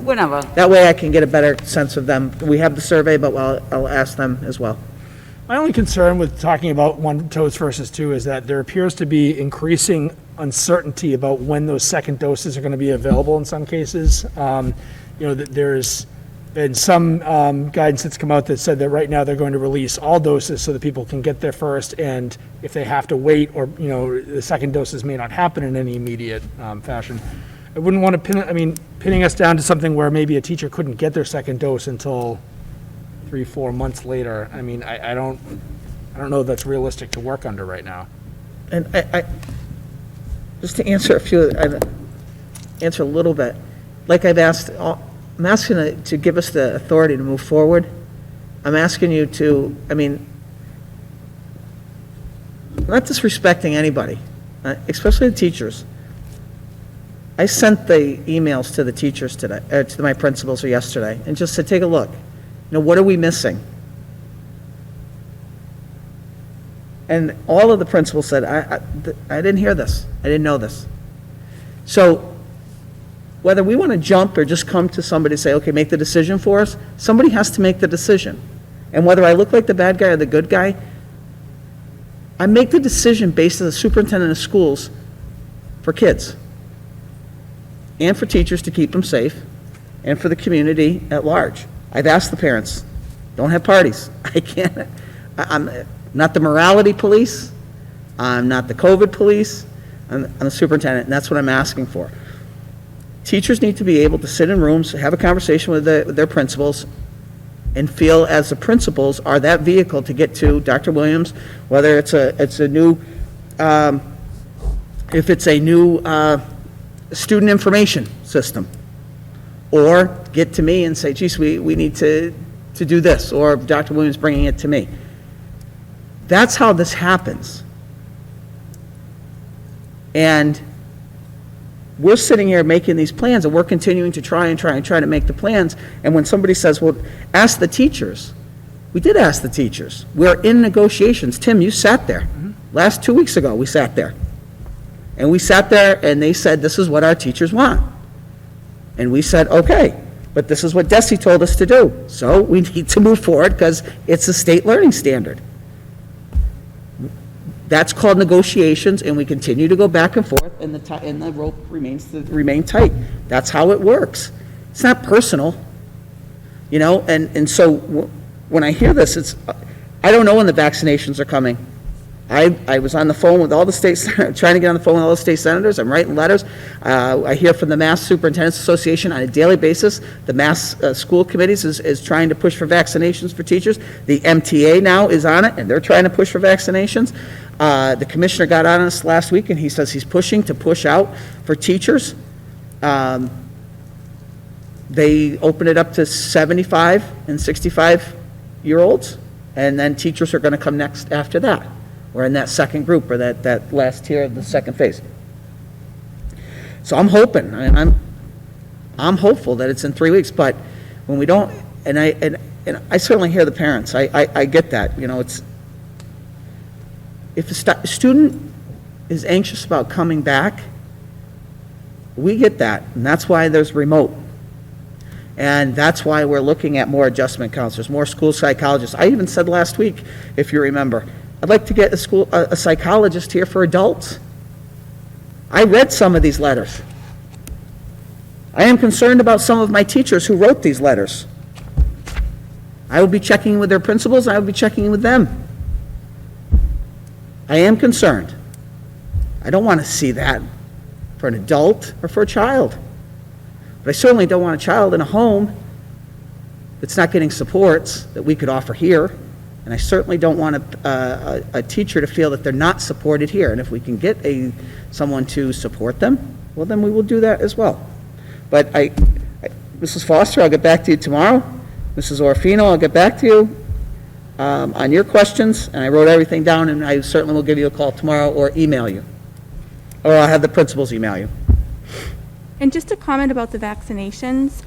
Whenever. that way I can get a better sense of them. We have the survey, but I'll ask them as well. my only concern with talking about one dose versus two is that there appears to be increasing uncertainty about when those second doses are going to be available in some cases. You know, there's been some guidance that's come out that said that right now they're going to release all doses so that people can get their first, and if they have to wait, or, you know, the second doses may not happen in any immediate fashion. I wouldn't want to pinning us down to something where maybe a teacher couldn't get their second dose until 3-4 months later. I mean, I don't know if that's realistic to work under right now. And I just to answer answer a little bit, like I'm asking to give us the authority to move forward. I'm asking you to, I'm not disrespecting anybody, especially the teachers. I sent the emails to the teachers today, to my principals yesterday, and just said, take a look. You know, what are we missing? And all of the principals said, I didn't hear this. I didn't know this. So whether we want to jump or just come to somebody and say, okay, make the decision for us, somebody has to make the decision. And whether I look like the bad guy or the good guy, I make the decision based on the superintendent of schools for kids and for teachers to keep them safe and for the community at large. I've asked the parents, don't have parties. I can't, I'm not the morality police, I'm not the COVID police, I'm the superintendent, and that's what I'm asking for. Teachers need to be able to sit in rooms, have a conversation with their principals, and feel as the principals are that vehicle to get to Dr. Williams, whether it's a new, if it's a new student information system, or get to me and say, geez, we need to do this, or Dr. Williams bringing it to me. That's how this happens. And we're sitting here making these plans, and we're continuing to try to make the plans. And when somebody says, well, ask the teachers, we did ask the teachers. We're in negotiations. Tim, you sat there. Last 2 weeks ago, we sat there. And we sat there, and they said, this is what our teachers want. And we said, okay, but this is what DESE told us to do. So we need to move forward because it's a state learning standard. That's called negotiations, and we continue to go back and forth, and the rope remain tight. That's how it works. It's not personal, you know. And so when I hear this, I don't know when the vaccinations are coming. I was on the phone with all the states, trying to get on the phone with all the state senators. I'm writing letters. I hear from the Mass Superintendents Association on a daily basis. The Mass School Committees is trying to push for vaccinations for teachers. The MTA now is on it, and they're trying to push for vaccinations. The commissioner got on us last week, and he says he's pushing to push out for teachers. They open it up to 75 and 65-year-olds, and then teachers are going to come next after that. We're in that second group, or that last tier of the second phase. So I'm hoping, I'm hopeful that it's in 3 weeks, but when we don't, and I certainly hear the parents, I get that, you know, if a student is anxious about coming back, we get that, and that's why there's remote. And that's why we're looking at more adjustment counselors, more school psychologists. I even said last week, if you remember, I'd like to get a psychologist here for adults. I read some of these letters. I am concerned about some of my teachers who wrote these letters. I will be checking with their principals, I will be checking with them. I am concerned. I don't want to see that for an adult or for a child. But I certainly don't want a child in a home that's not getting supports that we could offer here. And I certainly don't want a teacher to feel that they're not supported here. And if we can get someone to support them, well, then we will do that as well. But Mrs. Foster, I'll get back to you tomorrow. Mrs. Orfino, I'll get back to you on your questions, and I wrote everything down, and I certainly will give you a call tomorrow or email you. Or I'll have the principals email you. And just a comment about the vaccinations,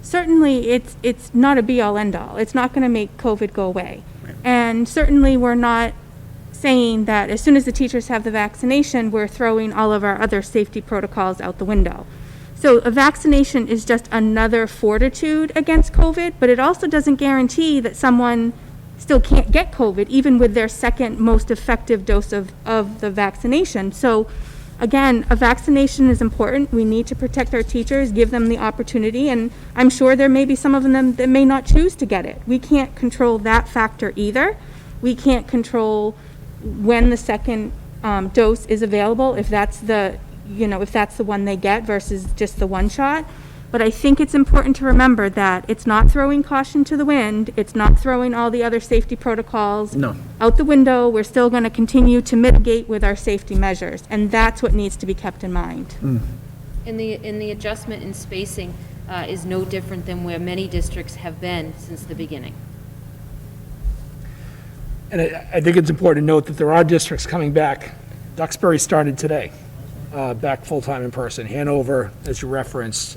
certainly it's not a be-all, end-all. It's not going to make COVID go away. And certainly we're not saying that as soon as the teachers have the vaccination, we're throwing all of our other safety protocols out the window. So a vaccination is just another fortitude against COVID, but it also doesn't guarantee that someone still can't get COVID, even with their second most effective dose of the vaccination. So again, a vaccination is important. We need to protect our teachers, give them the opportunity, and I'm sure there may be some of them that may not choose to get it. We can't control that factor either. We can't control when the second dose is available, if that's the one they get versus just the one shot. But I think it's important to remember that it's not throwing caution to the wind. It's not throwing all the other safety protocols out the window. We're still going to continue to mitigate with our safety measures, and that's what needs to be kept in mind. And the adjustment in spacing is no different than where many districts have been since the beginning. And I think it's important to note that there are districts coming back. Duxbury started today, back full-time in person. Hanover, as you referenced.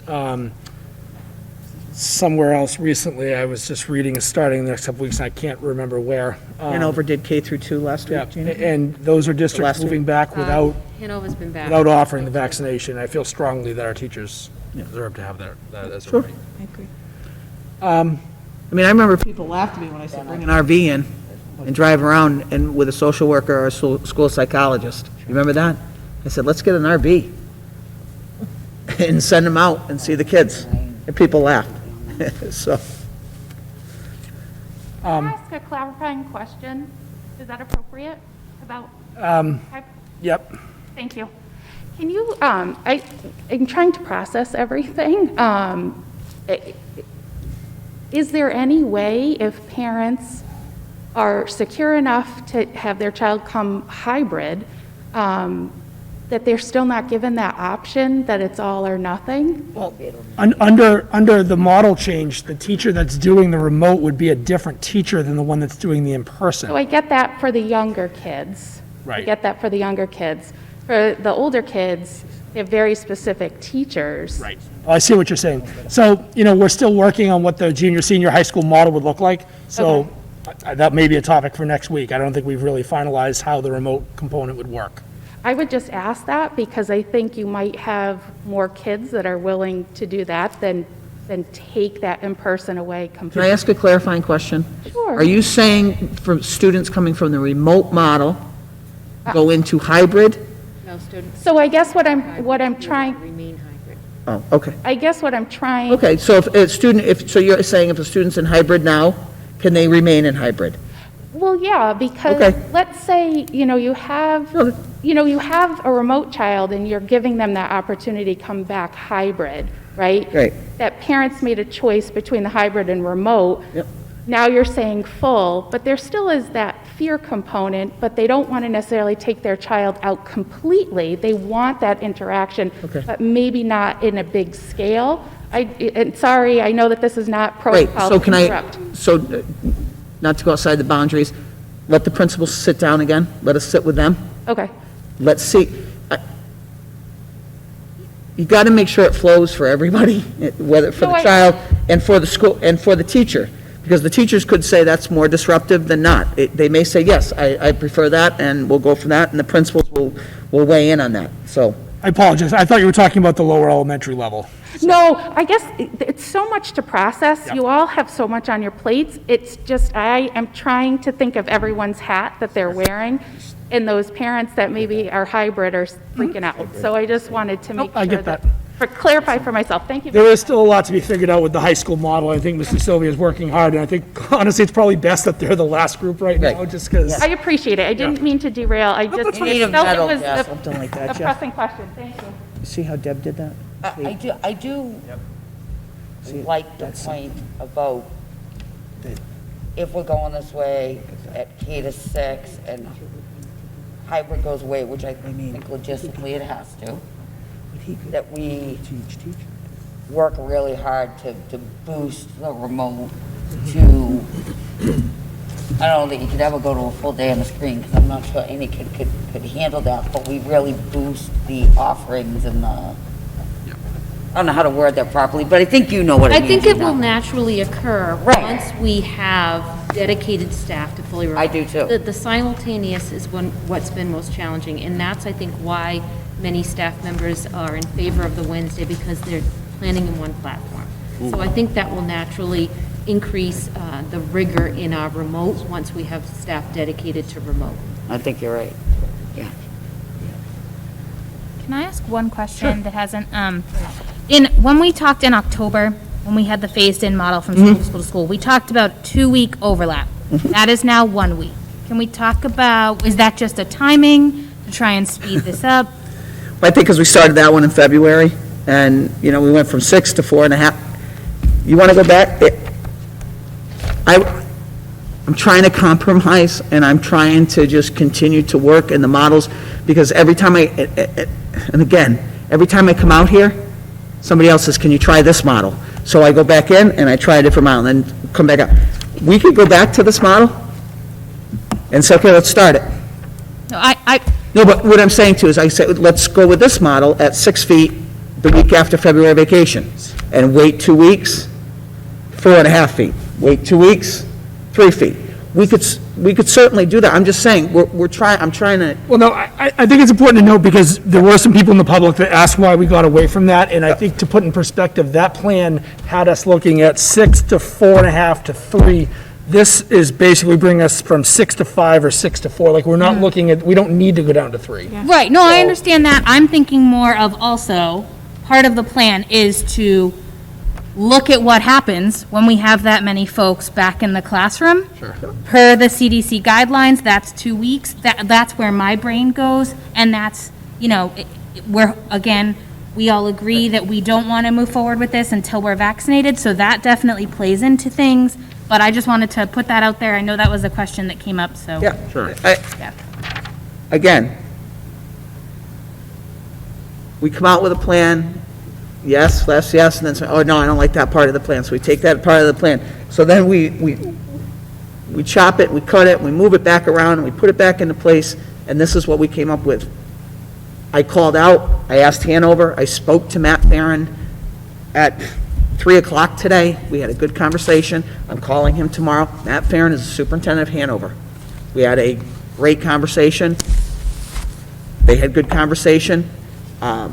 Somewhere else recently, I was just reading, is starting in the next couple weeks, and I can't remember where. Hanover did K through 2 last week, Gina? And those are districts Last moving back without Hanover's been back. without offering the vaccination. I feel strongly that our teachers deserve to have that as a right. I agree. I mean, I remember people laughed at me when I said bring an RV in and drive around and with a social worker or a school psychologist. You remember that? I said, let's get an RV and send them out and see the kids. And people laughed. So. Can I ask a clarifying question? Is that appropriate about? Yep. Thank you. Can you, I'm trying to process everything. Is there any way, if parents are secure enough to have their child come hybrid, that they're still not given that option, that it's all or nothing? Well, under the model change, the teacher that's doing the remote would be a different teacher than the one that's doing the in-person. So I get that for the younger kids. Right. I get that for the younger kids. For the older kids, they have very specific teachers. Right. I see what you're saying. So, we're still working on what the junior, senior high school model would look like. So that may be a topic for next week. I don't think we've really finalized how the remote component would work. I would just ask that because I think you might have more kids that are willing to do that than take that in-person away completely. Can I ask a clarifying question? Sure. Are you saying for students coming from the remote model, go into hybrid? No students. So I guess what I'm trying, Remain hybrid. Oh, okay. I guess what I'm trying. Okay, so so you're saying if a student's in hybrid now, can they remain in hybrid? Well, yeah, because Okay. let's say, you have a remote child and you're giving them that opportunity to come back hybrid, right? Right. That parents made a choice between the hybrid and remote. Yep. Now you're saying full, but there still is that fear component, but they don't want to necessarily take their child out completely. They want that interaction, Okay. but maybe not in a big scale. And sorry, I know that this is not Right, protocol so to can interrupt. not to go outside the boundaries, let the principals sit down again, let us sit with them, Okay. let's see. You got to make sure it flows for everybody, whether for No, the child and for the school and for the teacher, because the teachers could say that's more disruptive than not. They may say, yes, I prefer that, and we'll go for that, and the principals will weigh in on that, so. I apologize. I thought you were talking about the lower elementary level. No, I guess it's so much to process. Yep. You all have so much on your plates. It's just, I am trying to think of everyone's hat that they're wearing, and those parents that maybe are hybrid are freaking out. So I just wanted to make I sure get that. clarify for myself. Thank you. There is still a lot to be figured out with the high school model. I think Mr. Sylvia is working hard, and I think, honestly, it's probably best that they're the last group right now, just because. I appreciate it. I didn't mean to derail. I just We need a felt it medal, was Jeff. Something like that, a Jeff. pressing question. Thank you. You see how Deb did that? I do like the point about if we're going this way at K to 6 and hybrid goes away, which I think logistically it has to, that we work really hard to boost the remote to, I don't know that you could ever go to a full day on the screen, because I'm not sure any kid could handle that, but we really boost the offerings and the, I don't know how to word that properly, but I think you know what it I means. think it will naturally occur Right. once we have dedicated staff to fully remote. I do too. The simultaneous is what's been most challenging, and that's, I think, why many staff members are in favor of the Wednesday, because they're planning in one platform. So I think that will naturally increase the rigor in our remote once we have staff dedicated to remote. I think you're right. Yeah. Can I ask one question that hasn't, when we talked in October, when we had the phased-in model from school to school, we talked about 2-week overlap. That is now 1 week. Can we talk about, is that just a timing to try and speed this up? I think because we started that one in February, and, we went from 6 to 4.5. You want to go back? I'm trying to compromise, and I'm trying to just continue to work in the models, because every time every time I come out here, somebody else says, can you try this model? So I go back in, and I try a different model, and then come back out. We could go back to this model and say, okay, let's start it. No, No, but what I'm saying too is, I said, let's go with this model at 6 feet the week after February vacation, and wait 2 weeks, 4.5 feet. Wait 2 weeks, 3 feet. We could certainly do that. I'm just saying, I'm trying to, Well, no, I think it's important to note, because there were some people in the public that asked why we got away from that, and I think to put in perspective, that plan had us looking at 6 to 4.5 to 3. This is basically bringing us from 6 to 5 or 6 to 4, like, we're not looking at, we don't need to go down to 3. Right, no, I understand that. I'm thinking more of also, part of the plan is to look at what happens when we have that many folks back in the classroom. Sure. Per the CDC guidelines, that's 2 weeks. That's where my brain goes, and that's, we're, again, we all agree that we don't want to move forward with this until we're vaccinated, so that definitely plays into things, but I just wanted to put that out there. I know that was a question that came up, so. yeah. Sure. Yeah. Again, we come out with a plan, yes, less yes, and then say, oh, no, I don't like that part of the plan. So we take that part of the plan. So then we chop it, we cut it, we move it back around, and we put it back into place, and this is what we came up with. I called out, I asked Hanover, I spoke to Matt Barron at 3 o'clock today. We had a good conversation. I'm calling him tomorrow. Matt Barron is the superintendent of Hanover. We had a great conversation. They had good conversation. I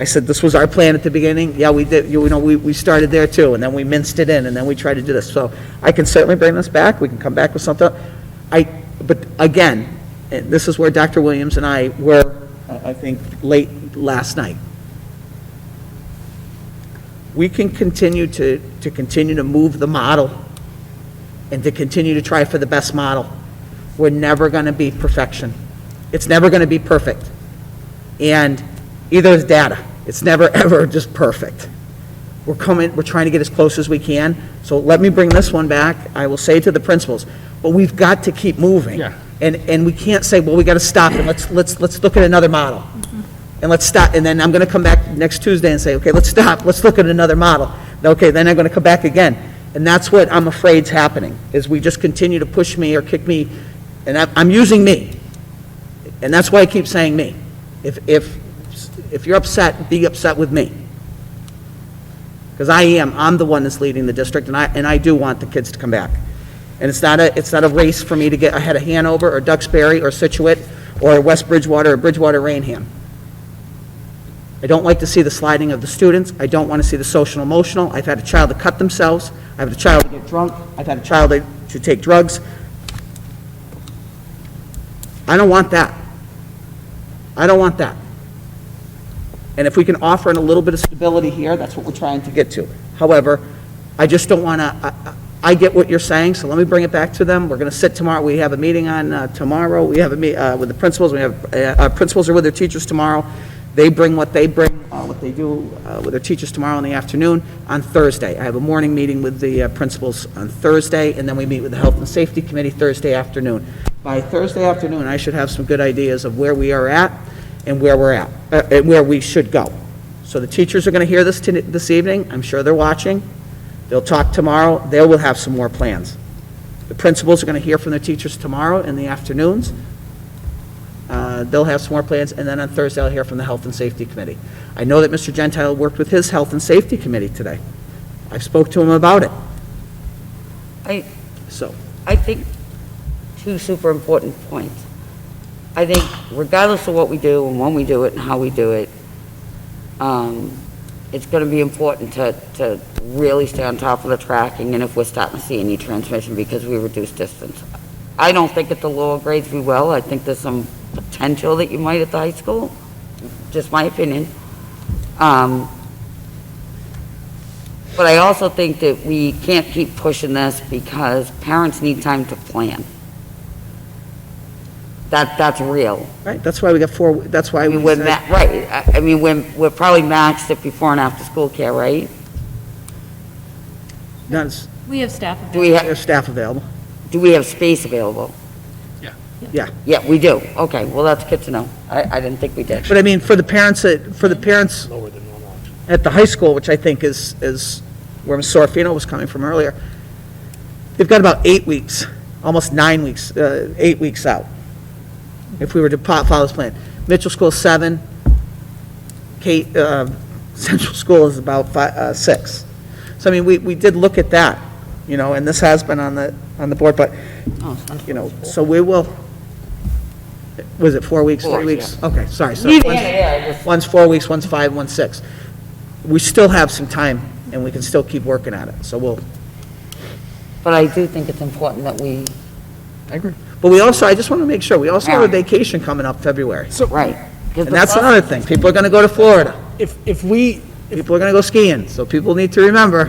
said, this was our plan at the beginning. Yeah, we did, we started there too, and then we minced it in, and then we tried to do this. So I can certainly bring this back. We can come back with something. But again, this is where Dr. Williams and I were, I think, late last night. We can continue to move the model and to continue to try for the best model. We're never going to be perfection. It's never going to be perfect. And either is data. It's never, ever just perfect. We're trying to get as close as we can. So let me bring this one back. I will say to the principals, but we've got to keep moving. Yeah. And we can't say, well, we got to stop and let's look at another model. And let's stop, and then I'm going to come back next Tuesday and say, okay, let's stop, let's look at another model. Okay, then I'm going to come back again. And that's what I'm afraid's happening, is we just continue to push me or kick me, and I'm using me. And that's why I keep saying me. If you're upset, be upset with me. Because I'm the one that's leading the district, and I do want the kids to come back. And it's not a race for me to get ahead of Hanover or Duxbury or Situate or West Bridgewater or Bridgewater-Rainham. I don't like to see the sliding of the students. I don't want to see the social and emotional. I've had a child to cut themselves. I've had a child to get drunk. I've had a child to take drugs. I don't want that. I don't want that. And if we can offer a little bit of stability here, that's what we're trying to get to. However, I just don't want to, I get what you're saying, so let me bring it back to them. We're going to sit tomorrow. We have a meeting on tomorrow. We have a meeting with the principals. We have, principals are with their teachers tomorrow. They bring what they bring, what they do with their teachers tomorrow in the afternoon. On Thursday, I have a morning meeting with the principals on Thursday, and then we meet with the Health and Safety Committee Thursday afternoon. By Thursday afternoon, I should have some good ideas of where we are at and where we're at, and where we should go. So the teachers are going to hear this this evening. I'm sure they're watching. They'll talk tomorrow. They will have some more plans. The principals are going to hear from the teachers tomorrow in the afternoons. They'll have some more plans, and then on Thursday, I'll hear from the Health and Safety Committee. I know that Mr. Gentile worked with his Health and Safety Committee today. I spoke to him about it. I think two super important points. I think regardless of what we do and when we do it and how we do it, it's going to be important to really stay on top of the tracking and if we're starting to see any transmission because we reduce distance. I don't think at the lower grades we will. I think there's some potential that you might at the high school, just my opinion. But I also think that we can't keep pushing this because parents need time to plan. That's real. Right, that's why we got that's why we said. Right, I mean, we're probably maxed at before and after school care, right? We have staff available. Do we We have staff available. Do we have space available? Yeah. Yeah, we do. Okay, well, that's good to know. I didn't think we did. But I mean, for the parents at the high school, which I think is where Ms. Sorafino was coming from earlier, they've got about 8 weeks, almost 9 weeks, 8 weeks out, if we were to follow this plan. Mitchell School 7, Central School is about 6. So, I mean, we did look at that, you know, and this has been on the board, but, you know, so we will, was it 4 weeks, 3 weeks? Yeah. Okay, sorry. So Yeah, one's 4 weeks, one's 5, one's 6. We still have some time, and we can still keep working at it, so we'll. But I do think it's important that we. I agree. But we also, I just want to make sure, we also have a vacation coming up February. Right. And that's another thing, people are going to go to Florida. If People are going to go skiing, so people need to remember.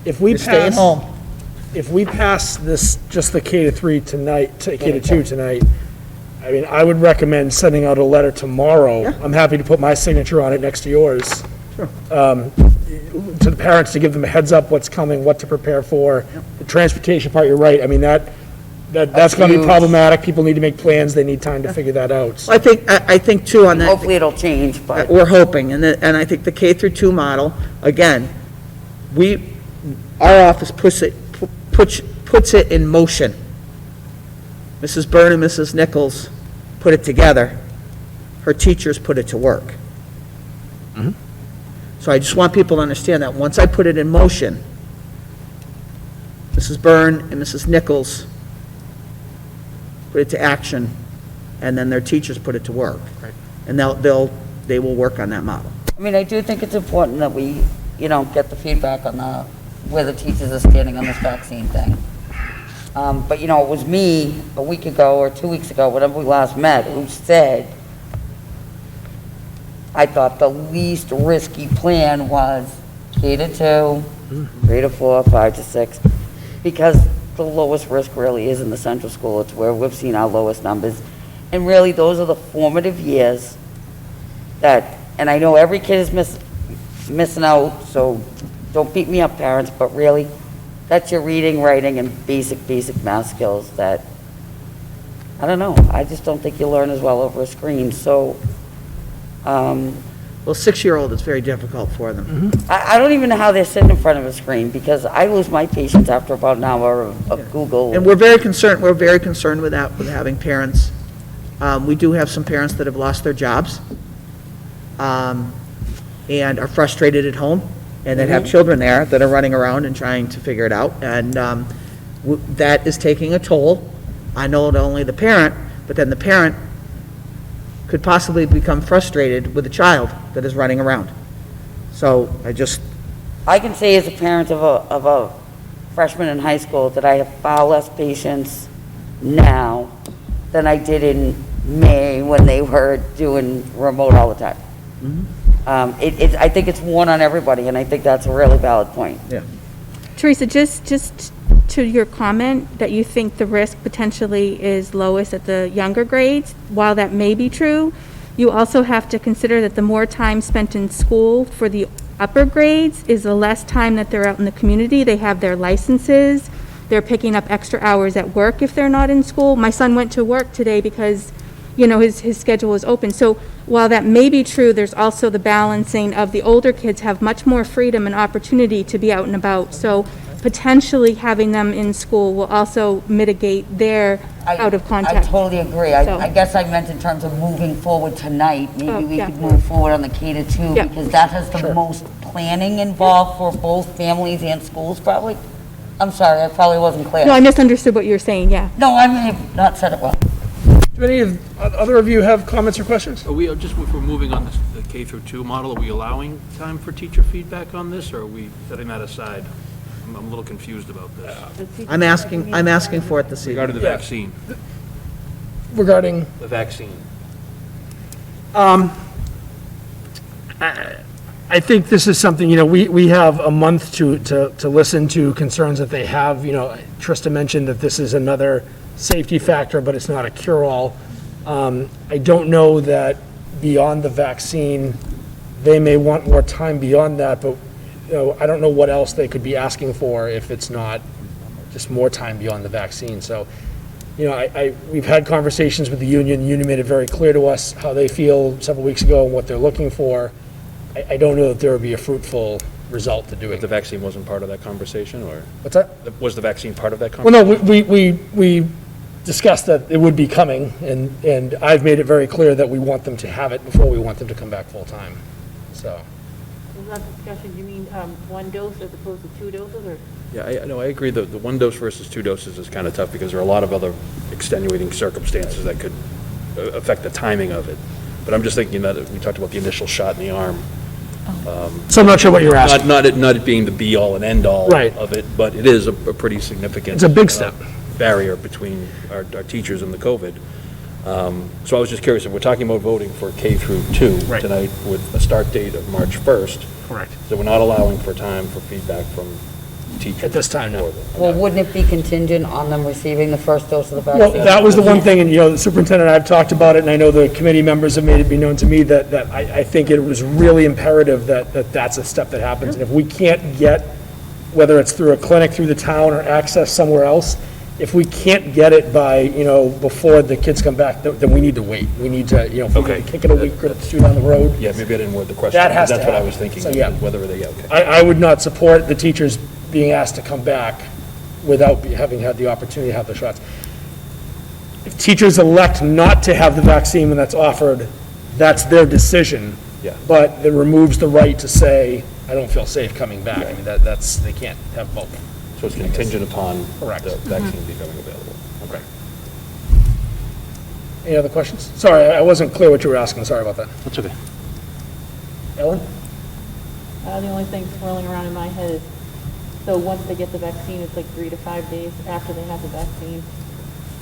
If we You're staying pass, home. if we pass this, just the K-3 tonight, K-2 tonight, I mean, I would recommend sending out a letter tomorrow. Yeah. I'm happy to put my signature on it next to yours. Sure. To the parents to give them a heads up what's coming, what to prepare for. The transportation part, you're right. I mean, that's going to be huge. problematic. People need to make plans. They need time to figure that out. I think too on that. Hopefully it'll change, but. We're hoping, and I think the K-2 model, again, our office puts it in motion. Mrs. Byrne and Mrs. Nichols put it together. Her teachers put it to work. So I just want people to understand that once I put it in motion, Mrs. Byrne and Mrs. Nichols put it to action, and then their teachers put it to work. Right. And they will work on that model. I mean, I do think it's important that we, get the feedback on where the teachers are standing on this vaccine thing. But, it was me a week ago or 2 weeks ago, whenever we last met, who said, I thought the least risky plan was K-2, 3-4, 5-6, because the lowest risk really is in the central school. It's where we've seen our lowest numbers. And really, those are the formative years that, and I know every kid is missing out, so don't beat me up, parents, but really, that's your reading, writing, and basic math skills that, I don't know, I just don't think you learn as well over a screen. So, Well, 6-year-old, it's very difficult for them. I don't even know how they're sitting in front of a screen, because I lose my patience after about an hour of Google. And we're very concerned with that, with having parents. We do have some parents that have lost their jobs, and are frustrated at home, and that have children there that are running around and trying to figure it out. And that is taking a toll on not only the parent, but then the parent could possibly become frustrated with a child that is running around. So I can say as a parent of a freshman in high school that I have far less patience now than I did in May when they were doing remote all the time. I think it's worn on everybody, and I think that's a really valid point. Yeah. Teresa, just to your comment that you think the risk potentially is lowest at the younger grades, while that may be true, you also have to consider that the more time spent in school for the upper grades is the less time that they're out in the community. They have their licenses. They're picking up extra hours at work if they're not in school. My son went to work today because his schedule is open. So while that may be true, there's also the balancing of the older kids have much more freedom and opportunity to be out and about. So potentially having them in school will also mitigate their out of I contact. totally agree. So- I guess I meant in terms of moving forward tonight. Oh, Maybe we yeah. could move forward on the K-2 Yeah. because that has the most planning involved for both families and schools probably. I'm sorry, I probably wasn't clear. No, I misunderstood what you were saying, yeah. No, I may have not said it well. Do any of, other of you have comments or questions? Are we, if we're moving on the K through 2 model, are we allowing time for teacher feedback on this, or are we setting that aside? I'm a little confused about this. I'm asking for it this evening. Regarding the vaccine, Regarding, the vaccine. I think this is something, we have a month to listen to concerns that they have. Trista mentioned that this is another safety factor, but it's not a cure-all. I don't know that beyond the vaccine, they may want more time beyond that, but, I don't know what else they could be asking for if it's not just more time beyond the vaccine. So, we've had conversations with the union. The union made it very clear to us how they feel several weeks ago and what they're looking for. I don't know that there would be a fruitful result to doing The it. vaccine wasn't part of that conversation, or What's that? was the vaccine part of that Well, conversation? no, we discussed that it would be coming, and I've made it very clear that we want them to have it before we want them to come back full-time, so. In that discussion, you mean one dose as opposed to 2 doses, or? Yeah, I agree. The 1 dose versus 2 doses is kind of tough because there are a lot of other extenuating circumstances that could affect the timing of it. But I'm just thinking that we talked about the initial shot in the arm. So I'm not sure what you're asking. Not it being the be-all and end-all Right. of it, but it is a pretty significant. It's a big step. Barrier between our teachers and the COVID. So I was just curious, if we're talking about voting for K through 2 Right. tonight with a start date of March 1st, Correct. so we're not allowing for time for feedback from teachers. At this time, no. Well, wouldn't it be contingent on them receiving the first dose of the Well, vaccine? that was the one thing, and, the superintendent and I have talked about it, and I know the committee members have made it be known to me that I think it was really imperative that that's a step that happens. And if we can't get, whether it's through a clinic through the town or access somewhere else, if we can't get it by, before the kids come back, then we need to wait. We need to, if we need to kick it a week or two down the road. Yeah, maybe I didn't word the question. That has to That's what I happen. was thinking. So, yeah. Whether they, okay. I would not support the teachers being asked to come back without having had the opportunity to have the shots. If teachers elect not to have the vaccine when that's offered, that's their decision. Yeah. But it removes the right to say, I don't feel safe coming back. I mean, that's, they can't have both. So it's contingent upon Correct. the vaccine becoming available. Okay. Any other questions? Sorry, I wasn't clear what you were asking. Sorry about that. That's okay. Ellen? The only thing swirling around in my head is, so once they get the vaccine, it's like 3 to 5 days after they have the vaccine,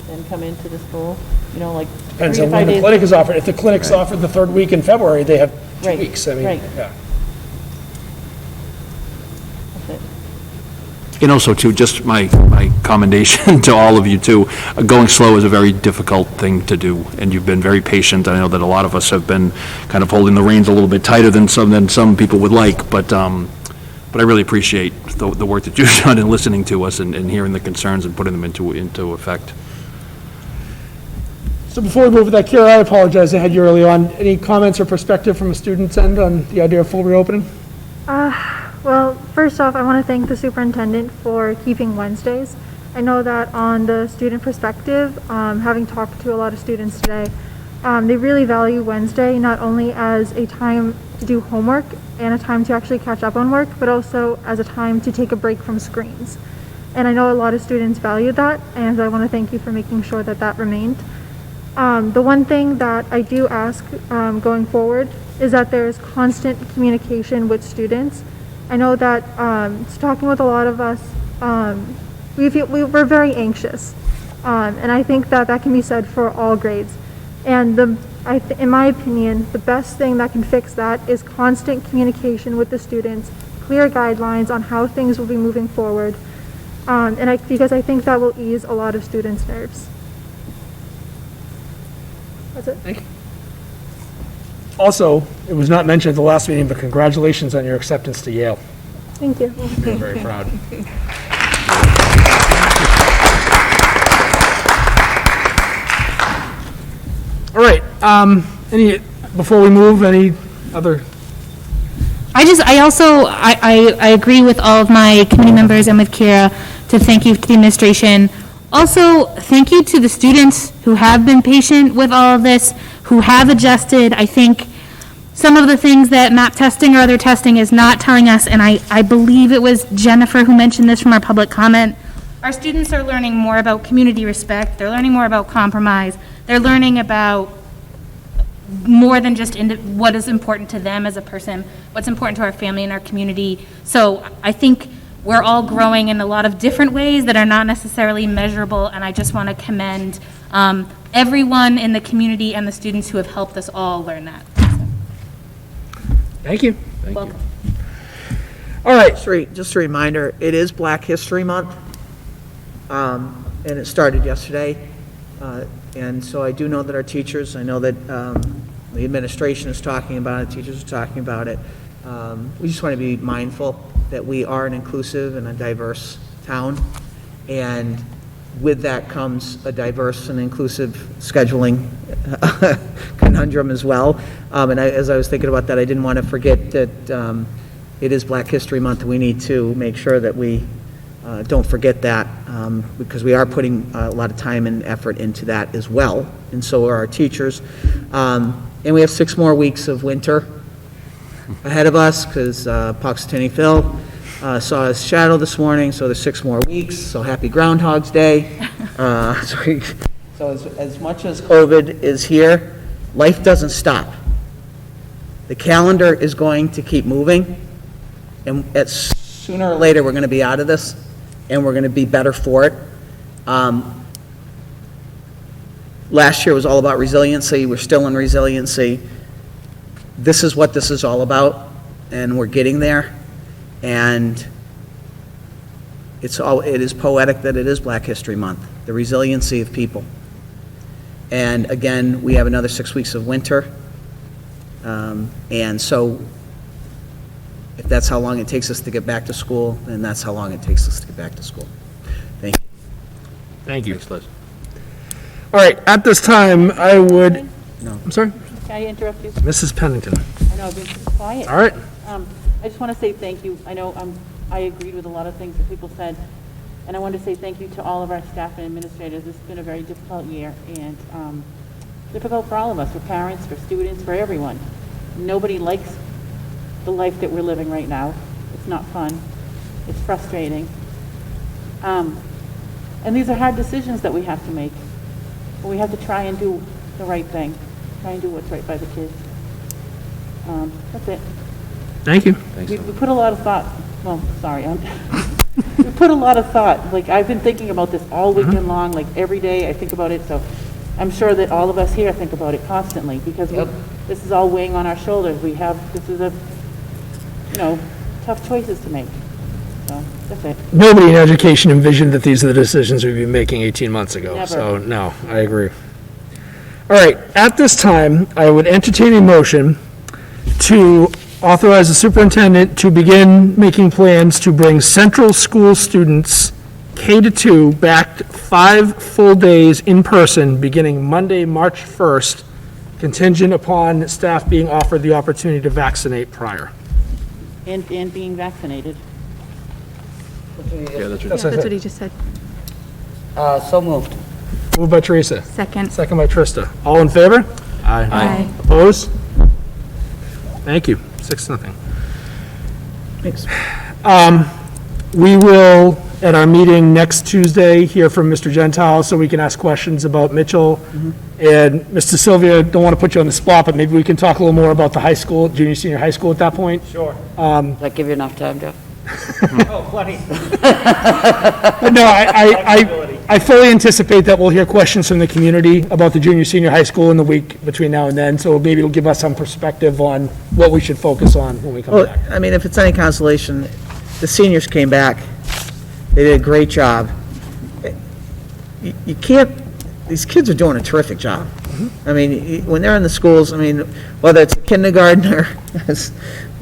then come into the school, like 3 Depends to on 5 when the days. clinic is offered. If the clinic's offered the third week in February, they have 2 Right, weeks. I mean, right. yeah. That's it. And also, too, just my commendation to all of you, too. Going slow is a very difficult thing to do, and you've been very patient. I know that a lot of us have been kind of holding the reins a little bit tighter than some people would like, but I really appreciate the work that you've done in listening to us and hearing the concerns and putting them into effect. So before we move with that, Kira, I apologize, I had you early on. Any comments or perspective from a student's end on the idea of full reopening? Well, first off, I want to thank the superintendent for keeping Wednesdays. I know that on the student perspective, having talked to a lot of students today, they really value Wednesday not only as a time to do homework and a time to actually catch up on work, but also as a time to take a break from screens. And I know a lot of students value that, and I want to thank you for making sure that that remained. The one thing that I do ask going forward is that there is constant communication with students. I know that talking with a lot of us, we're very anxious, and I think that that can be said for all grades. And in my opinion, the best thing that can fix that is constant communication with the students, clear guidelines on how things will be moving forward, because I think that will ease a lot of students' nerves. That's it. Thank you. Also, it was not mentioned at the last meeting, but congratulations on your acceptance to Yale. Thank you. We're very proud. All right, before we move, any other? I agree with all of my committee members and with Kira to thank you to the administration. Also, thank you to the students who have been patient with all of this, who have adjusted. I think some of the things that MAP testing or other testing is not telling us, and I believe it was Jennifer who mentioned this from our public comment, our students are learning more about community respect, they're learning more about compromise, they're learning about more than just what is important to them as a person, what's important to our family and our community. So I think we're all growing in a lot of different ways that are not necessarily measurable, and I just want to commend everyone in the community and the students who have helped us all learn that. Thank you. Welcome. All right. Just a reminder, it is Black History Month, and it started yesterday. And so I do know that our teachers, I know that the administration is talking about it, teachers are talking about it. We just want to be mindful that we are an inclusive and a diverse town, and with that comes a diverse and inclusive scheduling conundrum as well. As I was thinking about that, I didn't want to forget that it is Black History Month. We need to make sure that we don't forget that, because we are putting a lot of time and effort into that as well, and so are our teachers. And we have 6 more weeks of winter ahead of us, because Puxatawny Phil saw his shadow this morning, so there's 6 more weeks, so happy Groundhog's Day. So as much as COVID is here, life doesn't stop. The calendar is going to keep moving, and sooner or later, we're going to be out of this, and we're going to be better for it. Last year was all about resiliency. We're still in resiliency. This is what this is all about, and we're getting there. And it is poetic that it is Black History Month, the resiliency of people. And again, we have another 6 weeks of winter. And so if that's how long it takes us to get back to school, then that's how long it takes us to get back to school. Thank you. Thank you. Thanks, Liz. All right, at this time, I would, No. I'm sorry? Can I interrupt you? Mrs. Pennington. I know I've been quiet. All right. I just want to say thank you. I know I agreed with a lot of things that people said, and I want to say thank you to all of our staff and administrators. It's been a very difficult year, and difficult for all of us, for parents, for students, for everyone. Nobody likes the life that we're living right now. It's not fun. It's frustrating. And these are hard decisions that we have to make. But we have to try and do the right thing, try and do what's right by the kids. That's it. Thank you. We put a lot of thought, well, sorry, we put a lot of thought, like, I've been thinking about this all weekend long, like, every day I think about it, so I'm sure that all of us here think about it constantly, because this is all weighing on our shoulders. This is tough choices to make. So, that's it. Nobody in education envisioned that these are the decisions we'd be making 18 months ago. Never. So, no, I agree. All right, at this time, I would entertain a motion to authorize the superintendent to begin making plans to bring central school students K-2 back 5 full days in person beginning Monday, March 1st, contingent upon staff being offered the opportunity to vaccinate prior. And being vaccinated. Yeah, that's That's That's what he just said. So moved. Moved by Teresa. Second. Second by Trista. All in favor? Aye. Opposed? Thank you. 6-0. Thanks. We will, at our meeting next Tuesday, hear from Mr. Gentile so we can ask questions about Mitchell. And Mr. Sylvia, don't want to put you on the spot, but maybe we can talk a little more about the high school, junior, senior high school at that point. Sure. Does that give you enough time, Jeff? Oh, plenty. But no, I fully anticipate that we'll hear questions from the community about the junior, senior high school in the week between now and then. So maybe it'll give us some perspective on what we should focus on when we come Well, back. I mean, if it's any consolation, the seniors came back. They did a great job. You can't, these kids are doing a terrific job. I mean, when they're in the schools, I mean, whether it's a kindergartner, as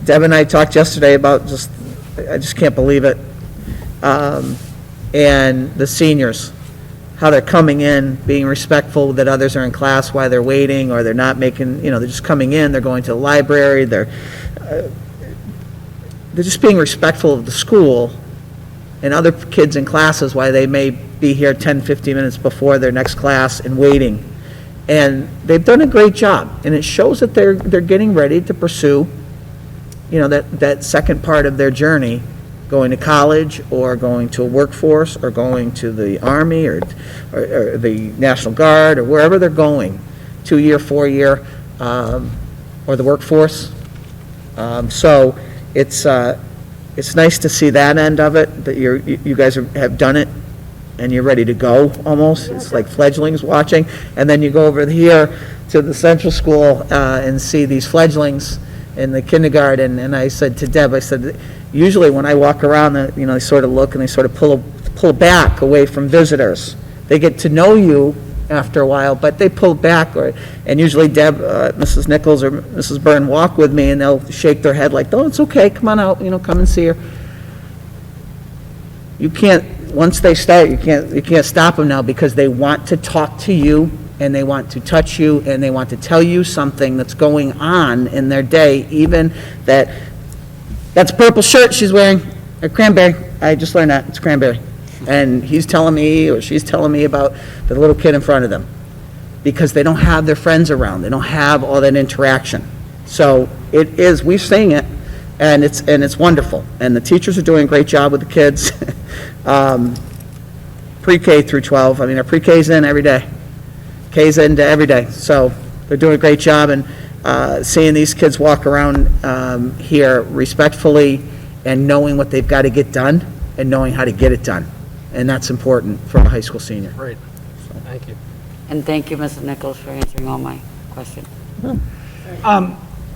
Deb and I talked yesterday about, I just can't believe it. And the seniors, how they're coming in, being respectful that others are in class while they're waiting, or they're not making, they're just coming in, they're going to the library, they're just being respectful of the school and other kids in classes while they may be here 10, 15 minutes before their next class and waiting. And they've done a great job, and it shows that they're getting ready to pursue, that second part of their journey, going to college or going to a workforce or going to the Army or the National Guard or wherever they're going, 2-year, 4-year, or the workforce. So it's nice to see that end of it, that you guys have done it and you're ready to go almost. It's like fledglings watching. And then you go over here to the central school and see these fledglings in the kindergarten. And I said to Deb, I said, usually when I walk around, they sort of look and they sort of pull back away from visitors. They get to know you after a while, but they pull back. And usually Deb, Mrs. Nichols or Mrs. Byrne walk with me and they'll shake their head like, oh, it's okay, come on out, come and see her. You can't, once they start, you can't stop them now, because they want to talk to you and they want to touch you and they want to tell you something that's going on in their day, even that's a purple shirt she's wearing, a cranberry. I just learned that, it's cranberry. And he's telling me or she's telling me about the little kid in front of them, because they don't have their friends around. They don't have all that interaction. So we're seeing it, and it's wonderful. And the teachers are doing a great job with the kids. Pre-K through 12. I mean, our pre-K's in every day. K's in every day. So they're doing a great job, and seeing these kids walk around here respectfully and knowing what they've got to get done and knowing how to get it done. And that's important for a high school senior. Great. Thank you. And thank you, Mrs. Nichols, for answering all my questions.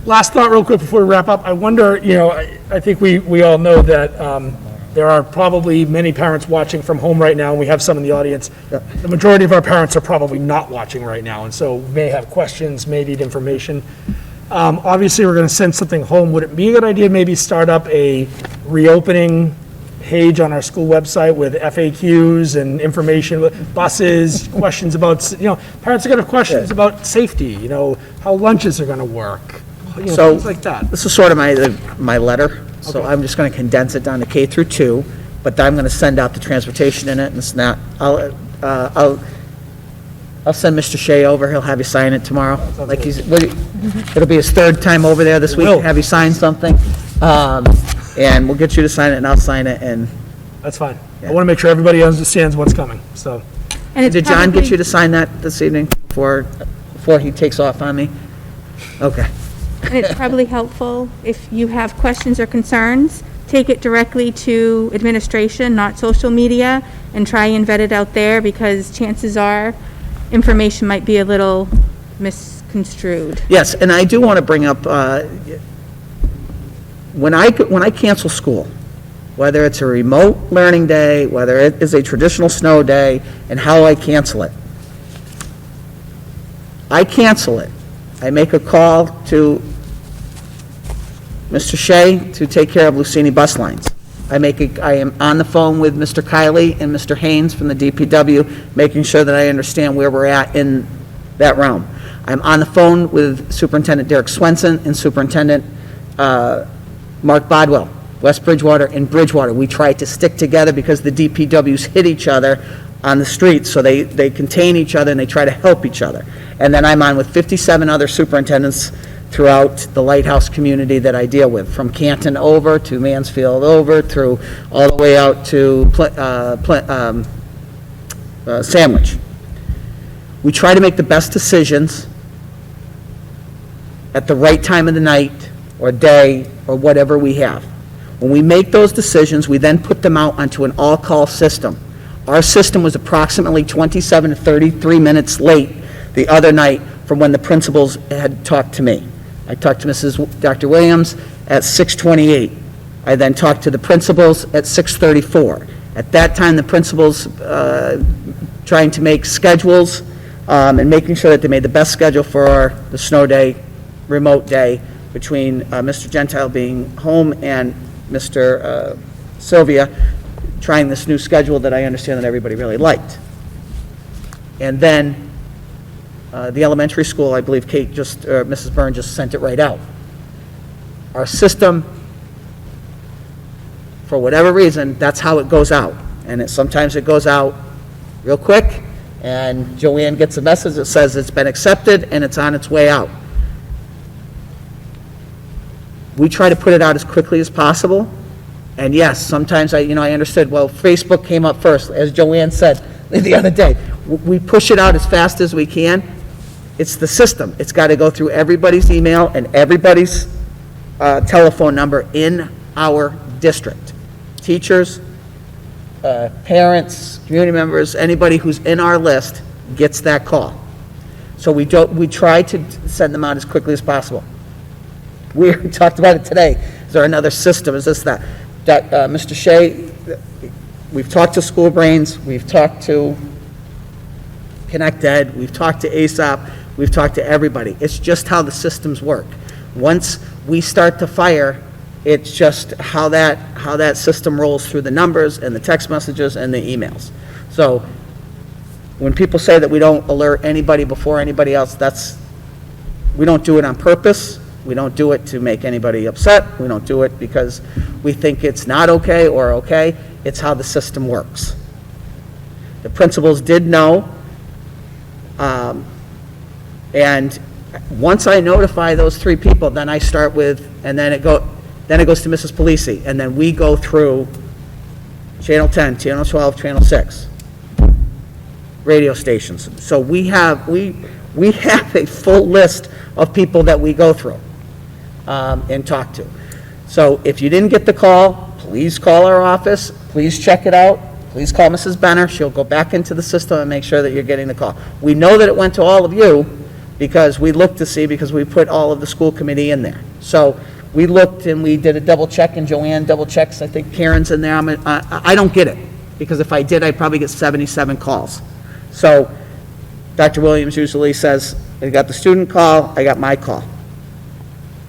Last thought real quick before we wrap up. I wonder, I think we all know that there are probably many parents watching from home right now, and we have some in the audience. The majority of our parents are probably not watching right now, and so may have questions, may need information. Obviously, we're going to send something home. Would it be a good idea to maybe start up a reopening page on our school website with FAQs and information, buses, questions about, parents are going to have questions about safety, how lunches are going to work, So things like that. this is sort of my letter. So I'm just going to condense it down to K through 2, but I'm going to send out the transportation in it, and it's not, I'll send Mr. Shea over, he'll have you sign it tomorrow. Like it'll be his 3rd time over there this week, have you sign something. And we'll get you to sign it, and I'll sign it, and... That's fine. I want to make sure everybody understands what's coming, so. And it's Did John probably- get you to sign that this evening before he takes off on me? Okay. And it's probably helpful if you have questions or concerns, take it directly to administration, not social media, and try and vet it out there, because chances are information might be a little misconstrued. Yes, and I do want to bring up, when I cancel school, whether it's a remote learning day, whether it is a traditional snow day, and how I cancel it. I cancel it. I make a call to Mr. Shea to take care of Lucini bus lines. I am on the phone with Mr. Kiley and Mr. Haynes from the DPW, making sure that I understand where we're at in that realm. I'm on the phone with Superintendent Derek Swenson and Superintendent Mark Bodwell, West Bridgewater and Bridgewater. We try to stick together because the DPWs hit each other on the streets, so they contain each other and they try to help each other. And then I'm on with 57 other superintendents throughout the Lighthouse community that I deal with, from Canton over to Mansfield over, through all the way out to Sandwich. We try to make the best decisions at the right time of the night or day or whatever we have. When we make those decisions, we then put them out onto an all-call system. Our system was approximately 27 to 33 minutes late the other night from when the principals had talked to me. I talked to Dr. Williams at 6:28. I then talked to the principals at 6:34. At that time, the principals trying to make schedules and making sure that they made the best schedule for the snow day, remote day, between Mr. Gentile being home and Mr. Sylvia trying this new schedule that I understand that everybody really liked. And then the elementary school, I believe Mrs. Byrne just sent it right out. Our system, for whatever reason, that's how it goes out. And sometimes it goes out real quick, and Joanne gets a message that says it's been accepted and it's on its way out. We try to put it out as quickly as possible. And yes, sometimes I understood, well, Facebook came up first, as Joanne said the other day. We push it out as fast as we can. It's the system. It's got to go through everybody's email and everybody's telephone number in our district. Teachers, parents, community members, anybody who's in our list gets that call. So we try to send them out as quickly as possible. We talked about it today. Is there another system? Is this that? Mr. Shea, we've talked to School Brains, we've talked to Connect Ed, we've talked to ASAP, we've talked to everybody. It's just how the systems work. Once we start to fire, it's just how that system rolls through the numbers and the text messages and the emails. So when people say that we don't alert anybody before anybody else, we don't do it on purpose. We don't do it to make anybody upset. We don't do it because we think it's not okay or okay. It's how the system works. The principals did know, and once I notify those 3 people, then I start with, and then it goes to Mrs. Polisi, and then we go through Channel 10, Channel 12, Channel 6, radio stations. So we have a full list of people that we go through and talk to. So if you didn't get the call, please call our office, please check it out, please call Mrs. Benner, she'll go back into the system and make sure that you're getting the call. We know that it went to all of you because we looked to see, because we put all of the school committee in there. So we looked and we did a double check, and Joanne double checks, I think Karen's in there. I don't get it, because if I did, I'd probably get 77 calls. So Dr. Williams usually says, I got the student call, I got my call.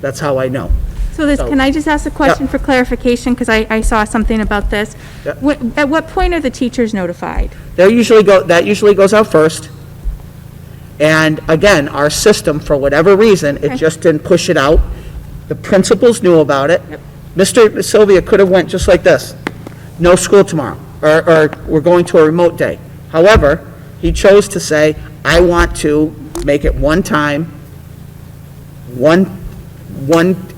That's how I know. Can I just ask a question for clarification, because I saw something about this? Yep. At what point are the teachers notified? That usually goes out first. And again, our system, for whatever reason, it just didn't push it out. The principals knew about it. Yep. Mr. Sylvia could have went just like this: no school tomorrow, or we're going to a remote day. However, he chose to say, I want to make it one time, one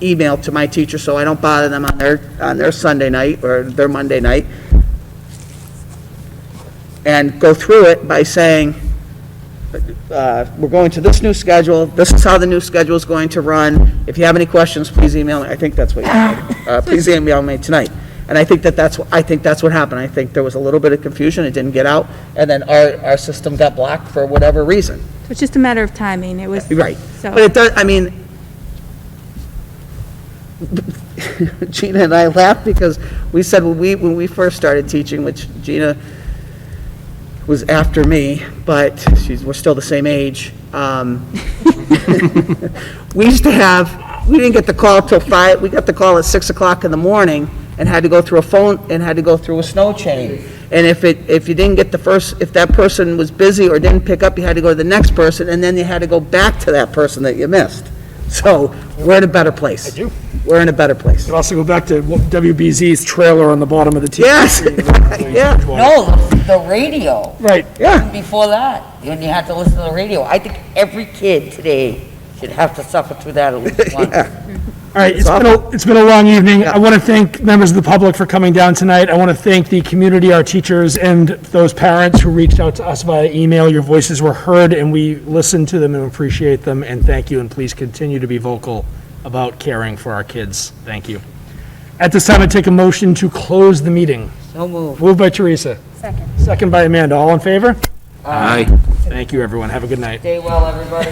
email to my teacher, so I don't bother them on their Sunday night or their Monday night, and go through it by saying, we're going to this new schedule, this is how the new schedule is going to run. If you have any questions, please email me. I think that's what you said. Please email me tonight. And I think that's what happened. I think there was a little bit of confusion, it didn't get out, and then our system got blocked for whatever reason. So it's just a matter of timing. It was Right. So. But it does, I mean, Gina and I laughed because we said when we first started teaching, which Gina was after me, but we're still the same age. We didn't get the call till 5, we got the call at 6 o'clock in the morning and had to go through a snow chain. And if you didn't get if that person was busy or didn't pick up, you had to go to the next person, and then you had to go back to that person that you missed. So we're in a better place. I do. We're in a better place. You also go back to WBZ's trailer on the bottom of the TV. Yes. Yeah. No, the radio. Right. Yeah. Before that, when you had to listen to the radio. I think every kid today should have to suffer through that at least once. All right, it's been a long evening. I want to thank members of the public for coming down tonight. I want to thank the community, our teachers, and those parents who reached out to us via email. Your voices were heard, and we listened to them and appreciate them, and thank you, and please continue to be vocal about caring for our kids. Thank you. At this time, I take a motion to close the meeting. So moved. Moved by Teresa. Second. Second by Amanda. All in favor? Aye. Thank you, everyone. Have a good night. Stay well, everybody.